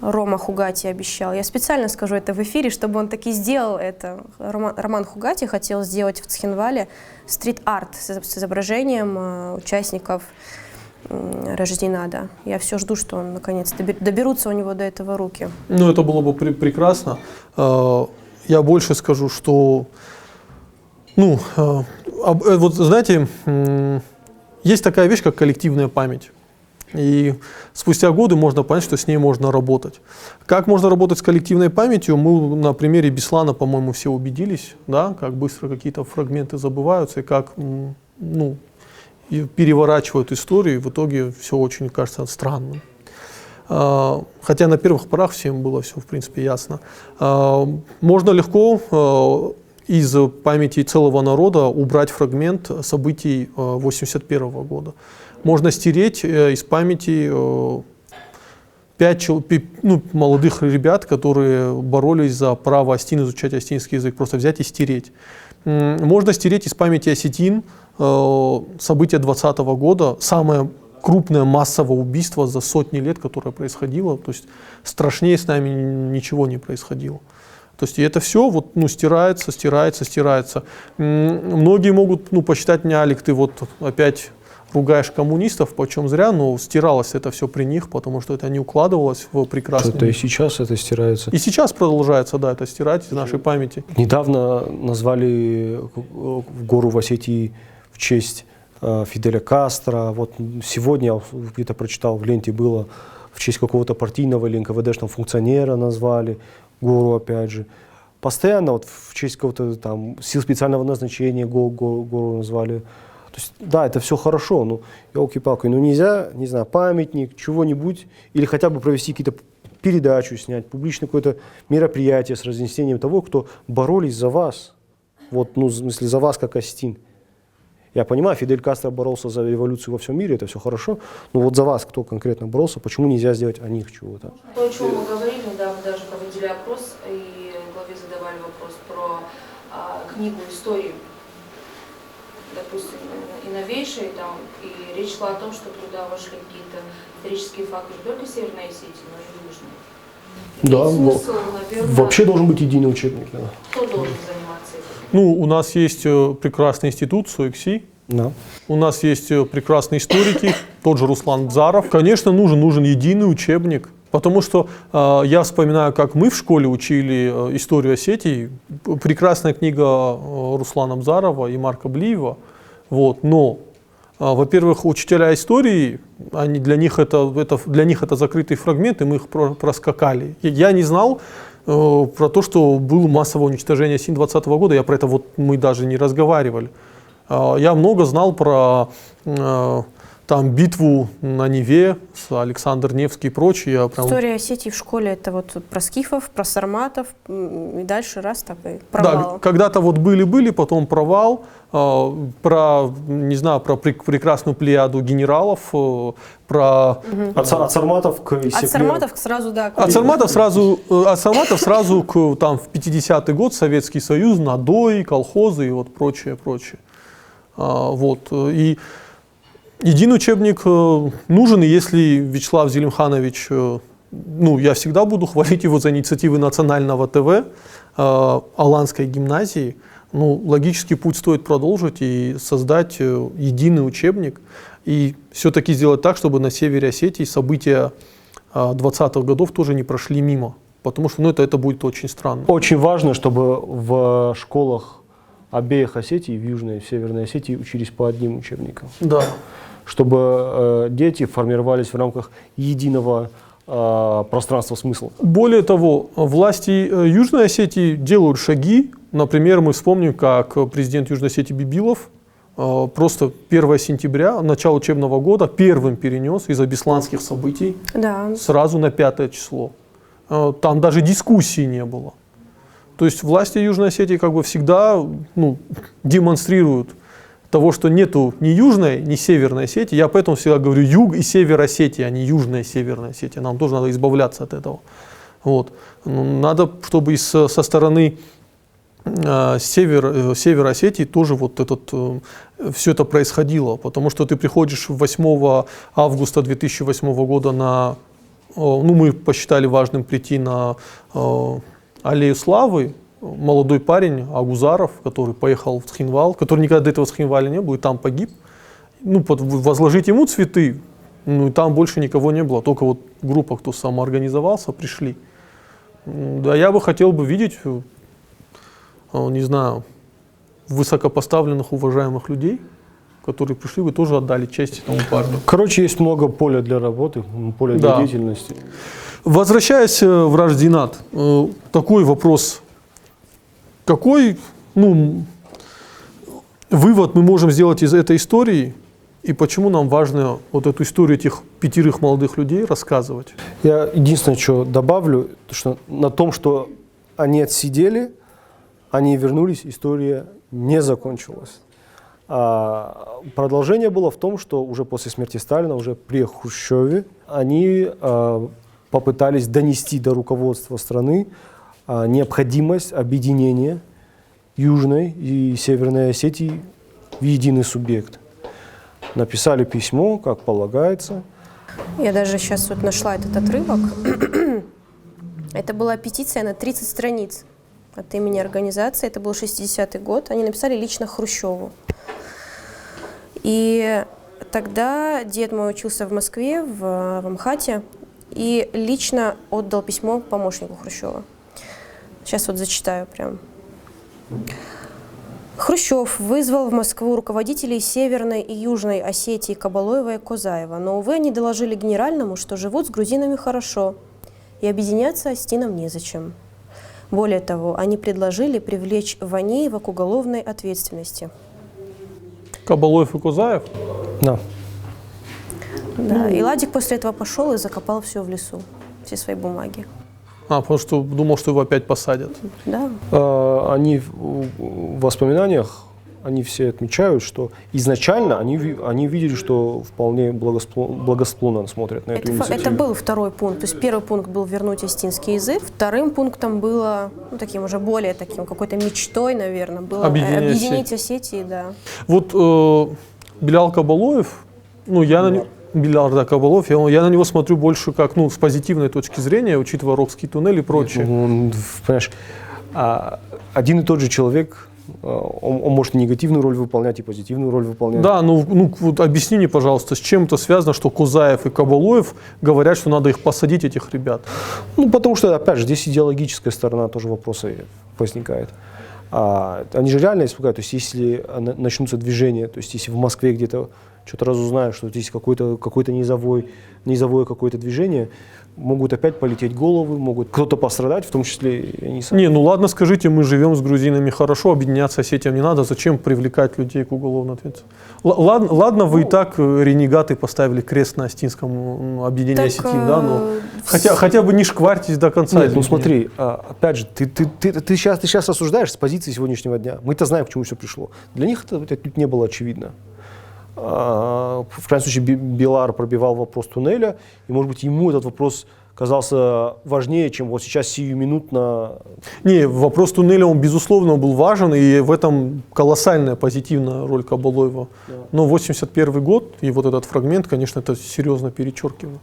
Рома Хугати обещал. Я специально скажу это в эфире, чтобы он таки сделал это. Роман Хугати хотел сделать в Цхинвале стрит-арт с изображением участников Рожденада. Я все жду, что он наконец доберутся у него до этого руки. Ну, это было бы прекрасно. Я больше скажу, что, ну, вот знаете, есть такая вещь, как коллективная память. И спустя годы можно понять, что с ней можно работать. Как можно работать с коллективной памятью, мы на примере Беслана, по-моему, все убедились, да, как быстро какие-то фрагменты забываются и как, ну, и переворачивают историю, и в итоге все очень кажется странным. Хотя на первых порах всем было все, в принципе, ясно. Можно легко из памяти целого народа убрать фрагмент событий 1981 года. Можно стереть из памяти 5 молодых ребят, которые боролись за право осетин изучать осетинский язык. Просто взять и стереть. Можно стереть из памяти осетин события 2020 года, самое крупное массовое убийство за сотни лет, которое происходило. То есть страшнее с нами ничего не происходило. То есть и это все вот, ну, стирается. Многие могут, ну, посчитать меня, Алик, ты вот опять ругаешь коммунистов, почем зря, но стиралось это все при них, потому что это не укладывалось в прекрасный Что-то и сейчас это стирается. И сейчас продолжается, да, это стирать из нашей памяти. Недавно назвали гору в Осетии в честь Фиделя Кастро. Вот сегодня я где-то прочитал, в ленте было, в честь какого-то партийного или НКВДшного функционера назвали гору, опять же. Постоянно вот в честь какого-то там сил специального назначения гору назвали. То есть, да, это все хорошо, но елки-палки, ну нельзя, не знаю, памятник, чего-нибудь, или хотя бы провести какие-то передачу, снять, публичное какое-то мероприятие с разнесением того, кто боролись за вас. Вот, ну, в смысле, за вас как осетин. Я понимаю, Фидель Кастро боролся за революцию во всем мире, это все хорошо, но вот за вас кто конкретно боролся, почему нельзя сделать о них чего-то? То, о чем мы говорили, недавно даже проводили опрос, и главе задавали вопрос про книгу истории, допустим, и новейшие, там, и речь шла о том, что туда вошли какие-то исторические факты не только Северной Осетии, но и Южной. Да, смысл, наверное, вообще должен быть единый учебник. Да. Кто должен заниматься этим? Ну, у нас есть прекрасный институт СУЭКСИ, Да. у нас есть прекрасные историки, тот же Руслан Бзаров. Конечно, нужен единый учебник, потому что я вспоминаю, как мы в школе учили историю Осетии. Прекрасная книга Руслана Бзарова и Марка Блиева. Вот, но, во-первых, учителя истории, для них это закрытый фрагмент, и мы их проскакали. Я не знал про то, что было массовое уничтожение осетин 2020 года, я про это вот мы даже не разговаривали. Я много знал про там битву на Неве, Александр Невский и прочее. История Осетии в школе — это вот про скифов, про сарматов, и дальше раз так и провал. Да, когда-то вот были, потом провал, про, не знаю, про прекрасную плеяду генералов, про... От сарматов к Исекле. От сарматов сразу, да. От сарматов сразу к там, в 50-й год Советский Союз, надои, колхозы и вот прочее. Вот. И единый учебник нужен, и если Вячеслав Зелимханович, ну, я всегда буду хвалить его за инициативы национального ТВ, Аланской гимназии, ну, логический путь стоит продолжить и создать единый учебник, и все-таки сделать так, чтобы на севере Осетии события 20-х годов тоже не прошли мимо, потому что, ну, это будет очень странно. Очень важно, чтобы в школах обеих Осетий, в Южной и в Северной Осетии, учились по одним учебникам. Да. Чтобы дети формировались в рамках единого пространства смысла. Более того, власти Южной Осетии делают шаги. Например, мы вспомним, как президент Южной Осетии Бибилов просто 1 сентября, начало учебного года, первым перенес из-за бесланских событий сразу на 5 число. Там даже дискуссий не было. То есть власти Южной Осетии как бы всегда, ну, демонстрируют того, что нету ни Южной, ни Северной Осетии. Я поэтому всегда говорю Юг и Север Осетии, а не Южная и Северная Осетия. Нам тоже надо избавляться от этого. Вот. Надо, чтобы со стороны Севера Осетии тоже вот все это происходило. Потому что ты приходишь 8 августа 2008 года на ну, мы посчитали важным прийти на Аллею Славы. Молодой парень Агузаров, который поехал в Цхинвал, который никогда до этого в Цхинвале не был, и там погиб. Ну, возложить ему цветы, ну, и там больше никого не было, только вот группа, кто самоорганизовался, пришли. Да, я бы хотел видеть, не знаю, высокопоставленных, уважаемых людей, которые пришли, вы тоже отдали честь этому парню. Короче, есть много поля для работы, поля для деятельности. Возвращаясь в Радждинат, такой вопрос. Какой вывод мы можем сделать из этой истории и почему нам важно вот эту историю этих 5 молодых людей рассказывать? Я единственное, что добавлю, что на том, что они отсидели, они вернулись, история не закончилась. А продолжение было в том, что уже после смерти Сталина, уже при Хрущеве, они попытались донести до руководства страны необходимость объединения Южной и Северной Осетии в единый субъект. Написали письмо, как полагается. Я даже сейчас вот нашла этот отрывок. Это была петиция на 30 страниц от имени организации. Это был 60-й год. Они написали лично Хрущеву. И тогда дед мой учился в Москве, в МХАТе, и лично отдал письмо помощнику Хрущева. Сейчас вот зачитаю прям. Хрущев вызвал в Москву руководителей Северной и Южной Осетии Кабалоева и Козаева, но, увы, они доложили генеральному, что живут с грузинами хорошо, и объединяться осетинам незачем. Более того, они предложили привлечь Ванеева к уголовной ответственности. Кабалоев и Козаев? Да. Да, и Ладик после этого пошел и закопал все в лесу, все свои бумаги. Потому что думал, что его опять посадят. Да. Они в воспоминаниях, они все отмечают, что изначально они видели, что вполне благосклонно смотрят на эту инициативу. Это был второй пункт. То есть первый пункт был вернуть осетинский язык, вторым пунктом было, таким уже более таким, какой-то мечтой, наверное, было объединить Осетии, да. Вот Белял Кабалоев, Белял Кабалоев, я на него смотрю больше как, с позитивной точки зрения, учитывая Рокский туннель и прочее. Понимаешь, один и тот же человек, он может и негативную роль выполнять, и позитивную роль выполнять. Да, вот объясни мне, пожалуйста, с чем это связано, что Козаев и Кабалоев говорят, что надо их посадить, этих ребят? Потому что, опять же, здесь идеологическая сторона тоже вопроса возникает. Они же реально испугают, то есть если начнутся движения, то есть если в Москве где-то что-то разузнают, что здесь какое-то низовое какое-то движение, могут опять полететь головы, могут кто-то пострадать, в том числе и они сами. Ладно, скажите, мы живем с грузинами хорошо, объединяться Осетиям не надо, зачем привлекать людей к уголовной ответственности? Ладно, вы и так, ренегаты, поставили крест на осетинском объединении осетин, да, но хотя бы не шкварьтесь до конца. Нет, смотри, опять же, ты сейчас осуждаешь с позиции сегодняшнего дня. Мы-то знаем, к чему все пришло. Для них это не было очевидно. В крайнем случае, Белар пробивал вопрос туннеля, и, может быть, ему этот вопрос казался важнее, чем вот сейчас сиюминутно. Вопрос туннеля, он, безусловно, был важен, и в этом колоссальная позитивная роль Кабалоева. Да. Но 81 год, и вот этот фрагмент, конечно, это серьезно перечеркивает.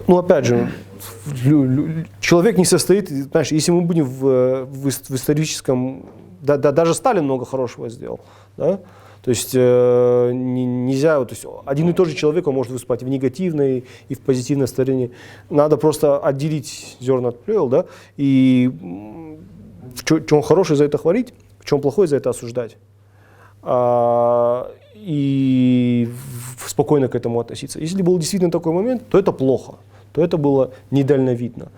Опять же, человек не состоит, знаешь, если мы будем в историческом, даже Сталин много хорошего сделал, да? То есть нельзя, то есть один и тот же человек, он может выступать в негативной и в позитивной стороне. Надо просто отделить зерна от плевел, да, и в чем хорошее за это хвалить, в чем плохое за это осуждать. И спокойно к этому относиться. Если был действительно такой момент, то это плохо, то это было недальновидно.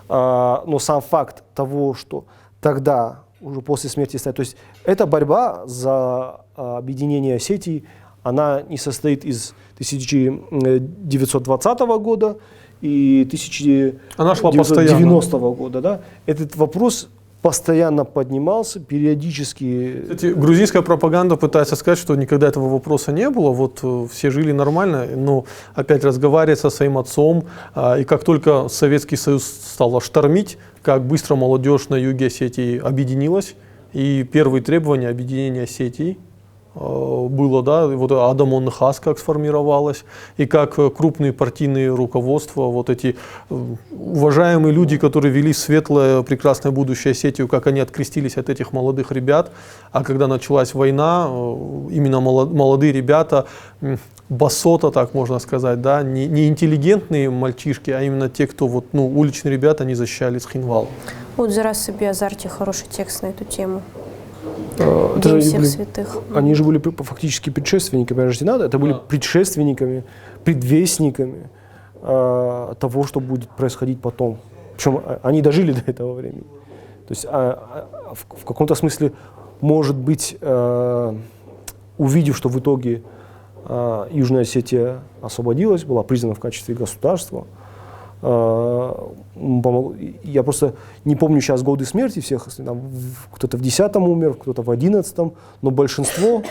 Но сам факт того, что тогда, уже после смерти Сталина, то есть эта борьба за объединение Осетии, она не состоит из 1920 года и 1990 года. Да? Этот вопрос постоянно поднимался, периодически. Кстати, грузинская пропаганда пытается сказать, что никогда этого вопроса не было, вот все жили нормально, но опять разговаривать со своим отцом, и как только Советский Союз стал штормить, как быстро молодежь на юге Осетии объединилась, и первые требования объединения Осетии было, да, и вот Адамон Хас как сформировалось, и как крупные партийные руководства, вот эти уважаемые люди, которые вели светлое, прекрасное будущее Осетию, как они открестились от этих молодых ребят, а когда началась война, именно молодые ребята, басота, так можно сказать, да, не интеллигентные мальчишки, а именно те, кто вот, ну, уличные ребята, они защищали Цхинвал. Вот «Зарас Биазарти» хороший текст на эту тему. Это всех святых. Они же были фактически предшественниками Рождената, это были предшественниками, предвестниками того, что будет происходить потом. Причем они дожили до этого времени. То есть в каком-то смысле, может быть, увидев, что в итоге Южная Осетия освободилась, была признана в качестве государства. Я просто не помню сейчас годы смерти всех, кто-то в 10-м умер, кто-то в 11-м, но большинство,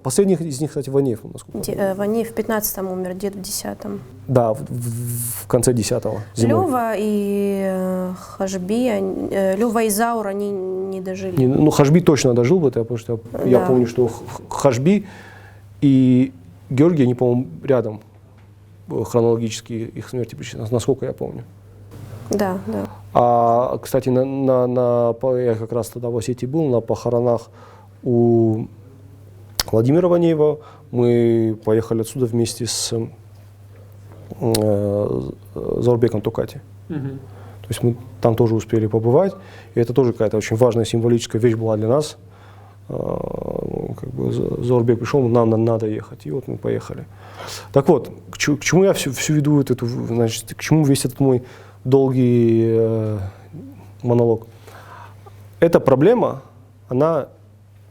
последних из них, кстати, Ванеев. Ванеев в 15-м умер, дед в 10-м. Да, в конце 10-го. Лева и Хашби, Лева и Заур, они не дожили. Ну, Хашби точно дожил бы, потому что я помню, что Хашби и Георгий, они, по-моему, рядом. Хронологически их смерти причина, насколько я помню. Да, да. А, кстати, я как раз тогда в Осетии был, на похоронах у Владимира Ванеева. Мы поехали отсюда вместе с Заурбеком Токати. То есть мы там тоже успели побывать. И это тоже какая-то очень важная символическая вещь была для нас. Как бы Заурбек пришел, нам надо ехать, и вот мы поехали. Так вот, к чему я всю веду эту, значит, к чему весь этот мой долгий монолог? Эта проблема, она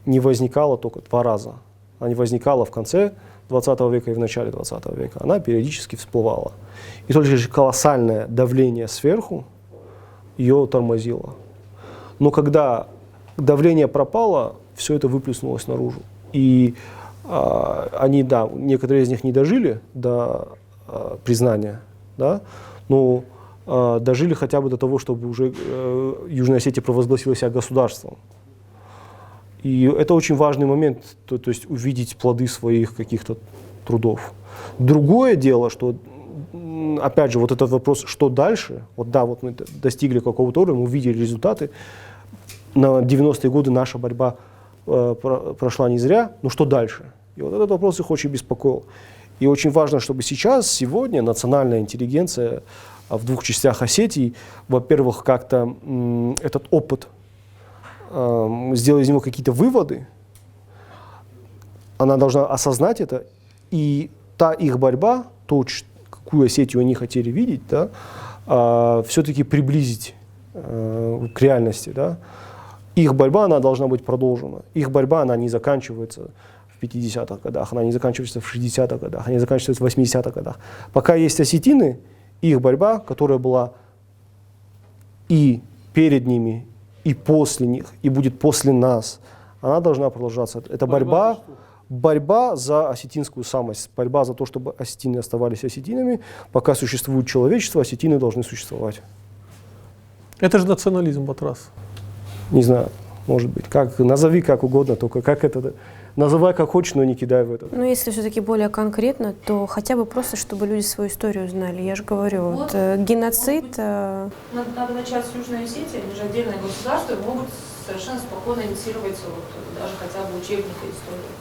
не возникала только 2 раза. Она не возникала в конце 20 века и в начале 20 века. Она периодически всплывала. И только лишь колоссальное давление сверху ее тормозило. Но когда давление пропало, все это выплеснулось наружу. И они, да, некоторые из них не дожили до признания, да, но дожили хотя бы до того, чтобы уже Южная Осетия провозгласила себя государством. И это очень важный момент, то есть увидеть плоды своих каких-то трудов. Другое дело, что, опять же, вот этот вопрос, что дальше, вот да, вот мы достигли какого-то уровня, мы увидели результаты, на 90-е годы наша борьба прошла не зря, но что дальше? И вот этот вопрос их очень беспокоил. И очень важно, чтобы сейчас, сегодня, национальная интеллигенция в 2 частях Осетии, во-первых, как-то этот опыт, сделать из него какие-то выводы, она должна осознать это, и та их борьба, то, какую Осетию они хотели видеть, да, все-таки приблизить к реальности, да. Их борьба, она должна быть продолжена. Их борьба, она не заканчивается в 50-х годах, она не заканчивается в 60-х годах, она не заканчивается в 80-х годах. Пока есть осетины, их борьба, которая была и перед ними, и после них, и будет после нас, она должна продолжаться. Это борьба за осетинскую самость, борьба за то, чтобы осетины оставались осетинами. Пока существует человечество, осетины должны существовать. Это же национализм, Батрас. Не знаю, может быть, назови как угодно, только как это, называй как хочешь, но не кидай в это. Ну, если все-таки более конкретно, то хотя бы просто, чтобы люди свою историю знали. Я же говорю, вот геноцид... Надо начать с Южной Осетии, они же отдельное государство, и могут совершенно спокойно инициировать вот, даже хотя бы учебника истории.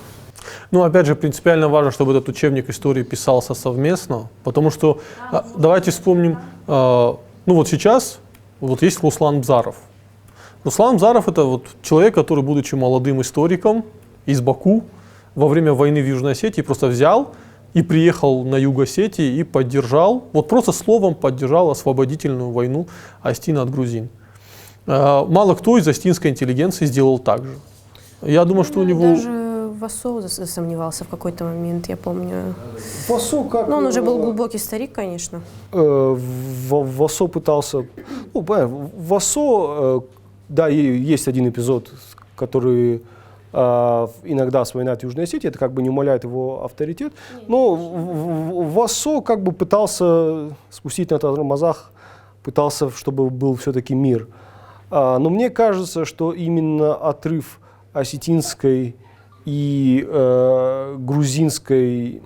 Ну, опять же, принципиально важно, чтобы этот учебник истории писался совместно, потому что, давайте вспомним, ну вот сейчас, вот есть Руслан Бзаров. Руслан Бзаров — это вот человек, который, будучи молодым историком из Баку, во время войны в Южной Осетии просто взял и приехал на юг Осетии и поддержал, вот просто словом поддержал освободительную войну Остина от грузин. Мало кто из остинской интеллигенции сделал так же. Я думаю, что у него... Даже Васо засомневался в какой-то момент, я помню. Васо как... Ну, он уже был глубокий старик, конечно. Васо пытался... Ну, Васо... Да, есть один эпизод, который иногда вспоминает Южная Осетия, это как бы не умаляет его авторитет, но Васо как бы пытался спустить на тормозах, пытался, чтобы был все-таки мир. Но мне кажется, что именно отрыв осетинской и грузинской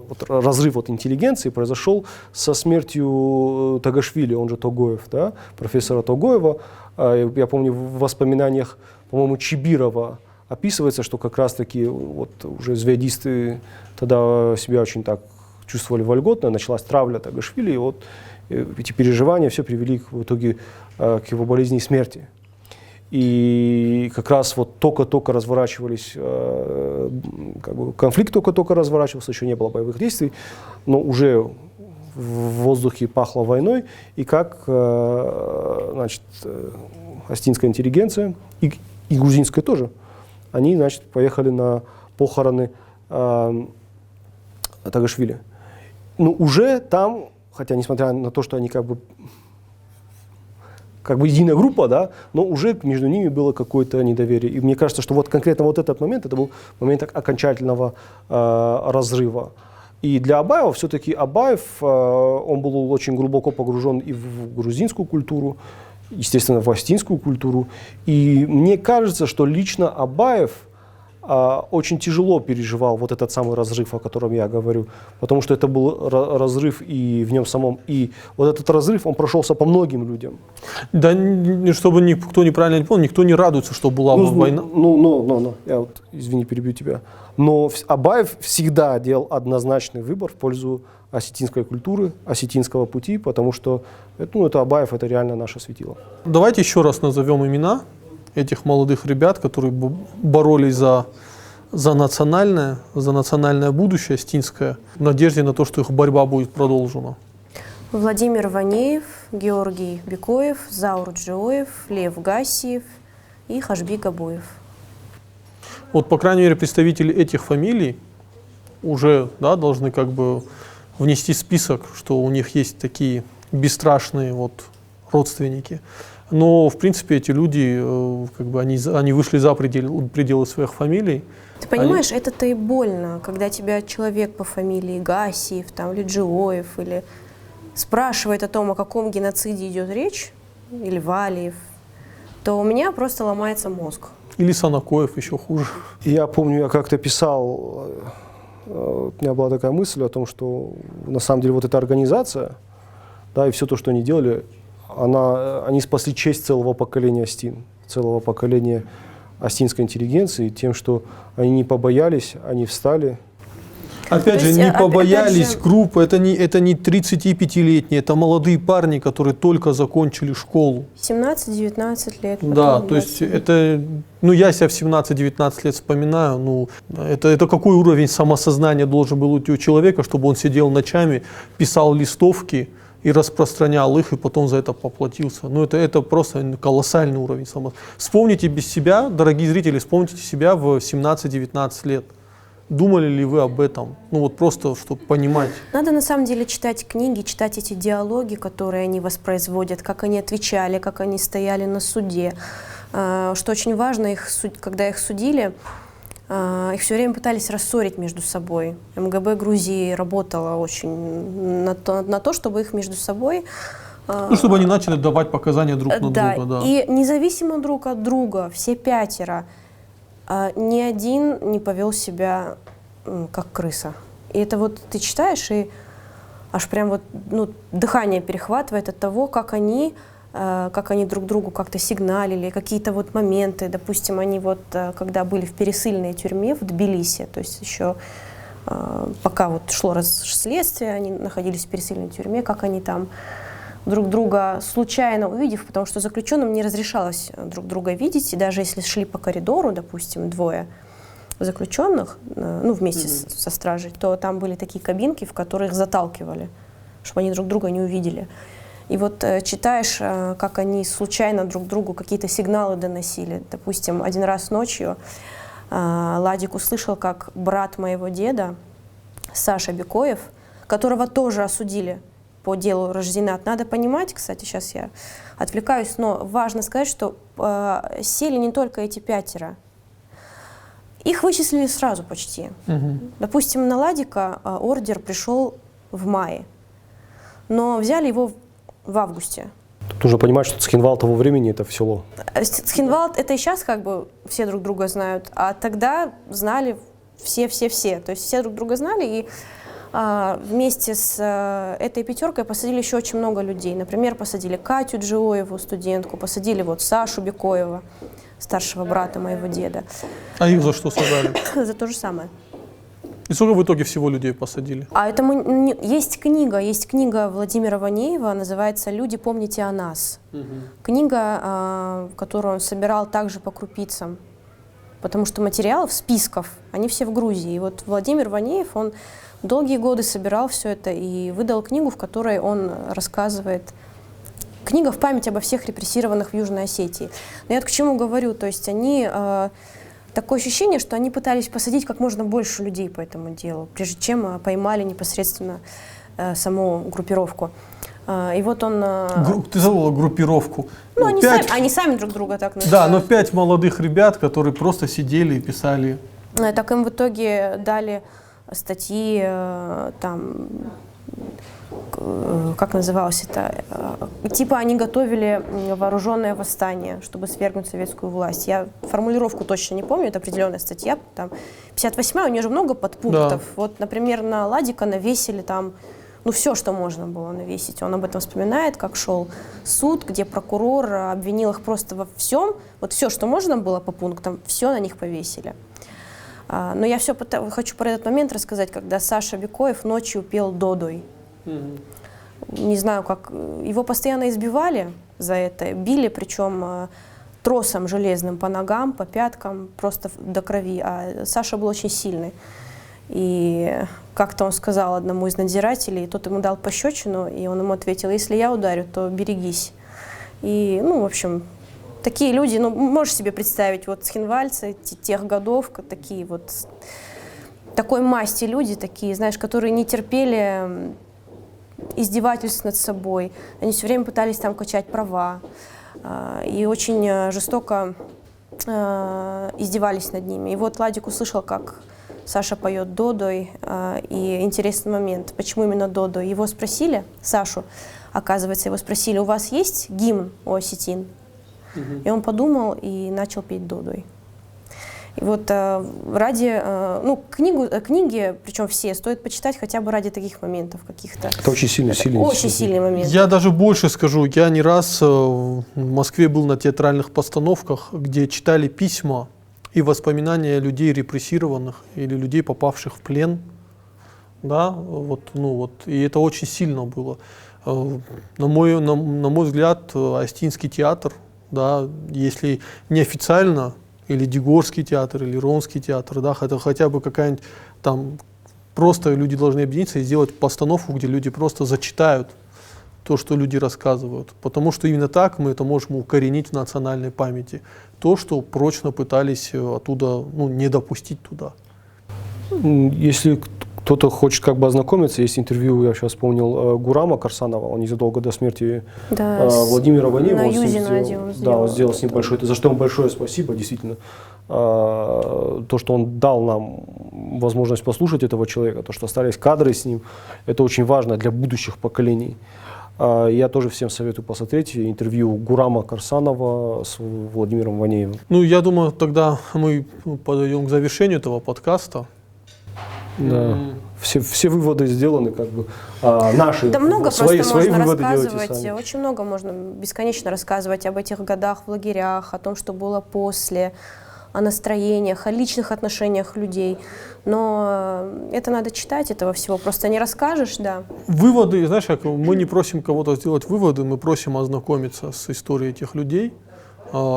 вот, разрыв от интеллигенции произошел со смертью Тагашвили, он же Тогоев, да, профессора Тогоева. Я помню в воспоминаниях, по-моему, Чибирова описывается, что как раз-таки вот уже звездисты тогда себя очень так чувствовали вольготно, началась травля Тагашвили, и вот эти переживания все привели в итоге к его болезни и смерти. И как раз вот только-только разворачивались, как бы конфликт только-только разворачивался, еще не было боевых действий, но уже в воздухе пахло войной, и как, значит, остинская интеллигенция, и грузинская тоже, они, значит, поехали на похороны Тагашвили. Но уже там, хотя несмотря на то, что они как бы единая группа, да, но уже между ними было какое-то недоверие. И мне кажется, что вот конкретно вот этот момент, это был момент окончательного разрыва. И для Абаева все-таки Абаев, он был очень глубоко погружен и в грузинскую культуру, естественно, в остинскую культуру. И мне кажется, что лично Абаев очень тяжело переживал вот этот самый разрыв, о котором я говорю, потому что это был разрыв и в нем самом, и вот этот разрыв, он прошелся по многим людям. Да, чтобы никто неправильно не понял, никто не радуется, что была война. Я вот, извини, перебью тебя. Но Абаев всегда делал однозначный выбор в пользу осетинской культуры, осетинского пути, потому что это Абаев, это реально наше светило. Давайте еще раз назовем имена этих молодых ребят, которые боролись за национальное будущее остинское, в надежде на то, что их борьба будет продолжена. Владимир Ванеев, Георгий Бекоев, Заур Джиоев, Лев Гасиев и Хашбик Абуев. Вот, по крайней мере, представители этих фамилий уже, да, должны как бы внести список, что у них есть такие бесстрашные вот родственники. Но, в принципе, эти люди, как бы, они вышли за пределы своих фамилий. Ты понимаешь, это-то и больно, когда тебя человек по фамилии Гасиев там, или Джиоев, или спрашивает о том, о каком геноциде идет речь, или Валиев, то у меня просто ломается мозг. Или Санакоев, еще хуже. Я помню, я как-то писал, у меня была такая мысль о том, что на самом деле вот эта организация, да, и все то, что они делали, они спасли честь целого поколения остин, целого поколения остинской интеллигенции тем, что они не побоялись, они встали. Опять же, не побоялись группы, это не 35-летние, это молодые парни, которые только закончили школу. 17-19 лет. Да, то есть это, я себя в 17-19 лет вспоминаю, это какой уровень самосознания должен был быть у человека, чтобы он сидел ночами, писал листовки и распространял их, и потом за это поплатился. Это просто колоссальный уровень самосознания. Вспомните без себя, дорогие зрители, вспомните себя в 17-19 лет. Думали ли вы об этом? Просто, чтобы понимать. Надо на самом деле читать книги, читать эти диалоги, которые они воспроизводят, как они отвечали, как они стояли на суде. Что очень важно, когда их судили, их все время пытались рассорить между собой. МГБ Грузии работала очень на то, чтобы их между собой... чтобы они начали давать показания друг на друга. Да, и независимо друг от друга, все пятеро, ни один не повел себя как крыса. И это вот ты читаешь, и аж прям дыхание перехватывает от того, как они друг другу как-то сигналили, какие-то моменты. Допустим, они когда были в пересыльной тюрьме в Тбилиси, то есть еще пока шло следствие, они находились в пересыльной тюрьме, как они там друг друга случайно увидев, потому что заключенным не разрешалось друг друга видеть, и даже если шли по коридору, допустим, двое заключенных, вместе со стражей, то там были такие кабинки, в которых заталкивали, чтобы они друг друга не увидели. И читаешь, как они случайно друг другу какие-то сигналы доносили. Допустим, один раз ночью Ладик услышал, как брат моего деда, Саша Бекоев, которого тоже осудили по делу Рожденат. Надо понимать, кстати, сейчас я отвлекаюсь, но важно сказать, что сели не только эти пятеро. Их вычислили сразу почти. Допустим, на Ладика ордер пришел в мае, но взяли его в августе. Тут нужно понимать, что Цхинвал того времени это в село. Цхинвал это и сейчас как бы все друг друга знают, а тогда знали все. То есть все друг друга знали, и вместе с этой пятеркой посадили еще очень много людей. Например, посадили Катю Джиоеву, студентку, посадили вот Сашу Бекоева, старшего брата моего деда. А их за что сажали? За то же самое. И сколько в итоге всего людей посадили? А это есть книга Владимира Ванеева, называется «Люди, помните о нас». Книга, которую он собирал также по крупицам, потому что материалов, списков, они все в Грузии. И вот Владимир Ванеев, он долгие годы собирал все это и выдал книгу, в которой он рассказывает. Книга в память обо всех репрессированных в Южной Осетии. Но я вот к чему говорю, то есть они... Такое ощущение, что они пытались посадить как можно больше людей по этому делу, прежде чем поймали непосредственно саму группировку. И вот он... Ты забыла группировку. Ну, они сами друг друга так называют. Да, но 5 молодых ребят, которые просто сидели и писали. Так им в итоге дали статьи, там, как называлось это, типа они готовили вооруженное восстание, чтобы свергнуть советскую власть. Я формулировку точно не помню, это определенная статья, там 58-я, у нее же много подпунктов. Да. Вот, например, на Ладика навесили там, ну, все, что можно было навесить. Он об этом вспоминает, как шел суд, где прокурор обвинил их просто во всем, вот все, что можно было по пунктам, все на них повесили. Но я все хочу про этот момент рассказать, когда Саша Бекоев ночью пел «Додой». Не знаю, как его постоянно избивали за это, били, причем тросом железным по ногам, по пяткам, просто до крови. А Саша был очень сильный. И как-то он сказал одному из надзирателей, тот ему дал пощечину, и он ему ответил: если я ударю, то берегись. И, ну, в общем, такие люди, ну, можешь себе представить, вот цхинвальцы тех годов, такие вот, такой масти люди, такие, знаешь, которые не терпели издевательств над собой. Они все время пытались там качать права и очень жестоко издевались над ними. И вот Ладик услышал, как Саша поет «Додой», и интересный момент, почему именно «Додой». Его спросили, Сашу, оказывается, его спросили: у вас есть гимн у осетин? И он подумал и начал петь «Додой». И вот ради, ну, книги, причем все, стоит почитать хотя бы ради таких моментов каких-то. Это очень сильный момент. Я даже больше скажу, я не раз в Москве был на театральных постановках, где читали письма и воспоминания людей репрессированных или людей, попавших в плен. Да, вот, ну вот, и это очень сильно было. На мой взгляд, Остинский театр, да, если неофициально, или Дегорский театр, или Ронский театр, да, хотя бы какая-нибудь там, просто люди должны объединиться и сделать постановку, где люди просто зачитают то, что люди рассказывают. Потому что именно так мы это можем укоренить в национальной памяти. То, что прочно пытались оттуда, ну, не допустить туда. Если кто-то хочет как бы ознакомиться, есть интервью, я сейчас вспомнил, Гурама Карсанова, он незадолго до смерти Владимира Ванеева, он сделал с ним большое, за что ему большое спасибо, действительно. То, что он дал нам возможность послушать этого человека, то, что остались кадры с ним, это очень важно для будущих поколений. Я тоже всем советую посмотреть интервью Гурама Карсанова с Владимиром Ванеевым. Ну, я думаю, тогда мы подойдем к завершению этого подкаста. Да. Все выводы сделаны, как бы наши. Да много свои можно выводы рассказывать. Очень много можно бесконечно рассказывать об этих годах в лагерях, о том, что было после, о настроениях, о личных отношениях людей. Но это надо читать, этого всего просто не расскажешь, да. Выводы, знаешь, как мы не просим кого-то сделать выводы, мы просим ознакомиться с историей этих людей,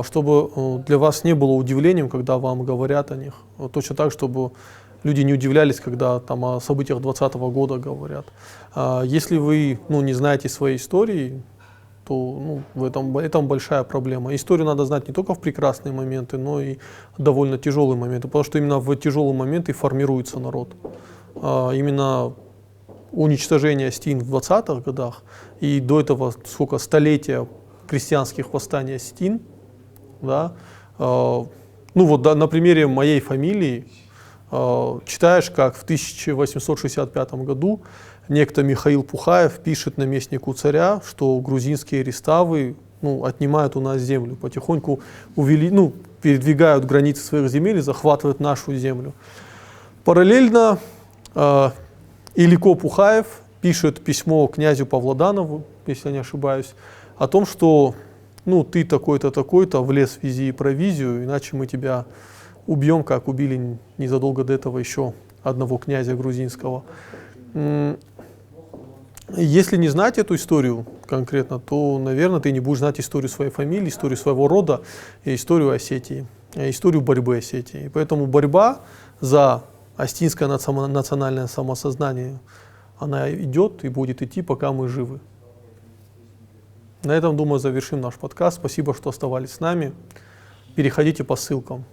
чтобы для вас не было удивлением, когда вам говорят о них. Точно так, чтобы люди не удивлялись, когда там о событиях 2020 года говорят. Если вы, ну, не знаете своей истории, то, ну, в этом большая проблема. Историю надо знать не только в прекрасные моменты, но и довольно тяжелые моменты, потому что именно в тяжелые моменты формируется народ. Именно уничтожение Остин в 20-х годах и до этого сколько столетия крестьянских восстаний Остин, да, ну вот, да, на примере моей фамилии читаешь, как в 1865 году некто Михаил Пухаев пишет наместнику царя, что грузинские реставы отнимают у нас землю, потихоньку передвигают границы своих земель и захватывают нашу землю. Параллельно Илико Пухаев пишет письмо князю Павлоданову, если я не ошибаюсь, о том, что ты такой-то, такой-то, влез вези провизию, иначе мы тебя убьем, как убили незадолго до этого еще одного князя грузинского. Если не знать эту историю конкретно, то, наверное, ты не будешь знать историю своей фамилии, историю своего рода и историю Осетии, историю борьбы Осетии. И поэтому борьба за осетинское национальное самосознание, она идет и будет идти, пока мы живы. На этом, думаю, завершим наш подкаст. Спасибо, что оставались с нами. Переходите по ссылкам.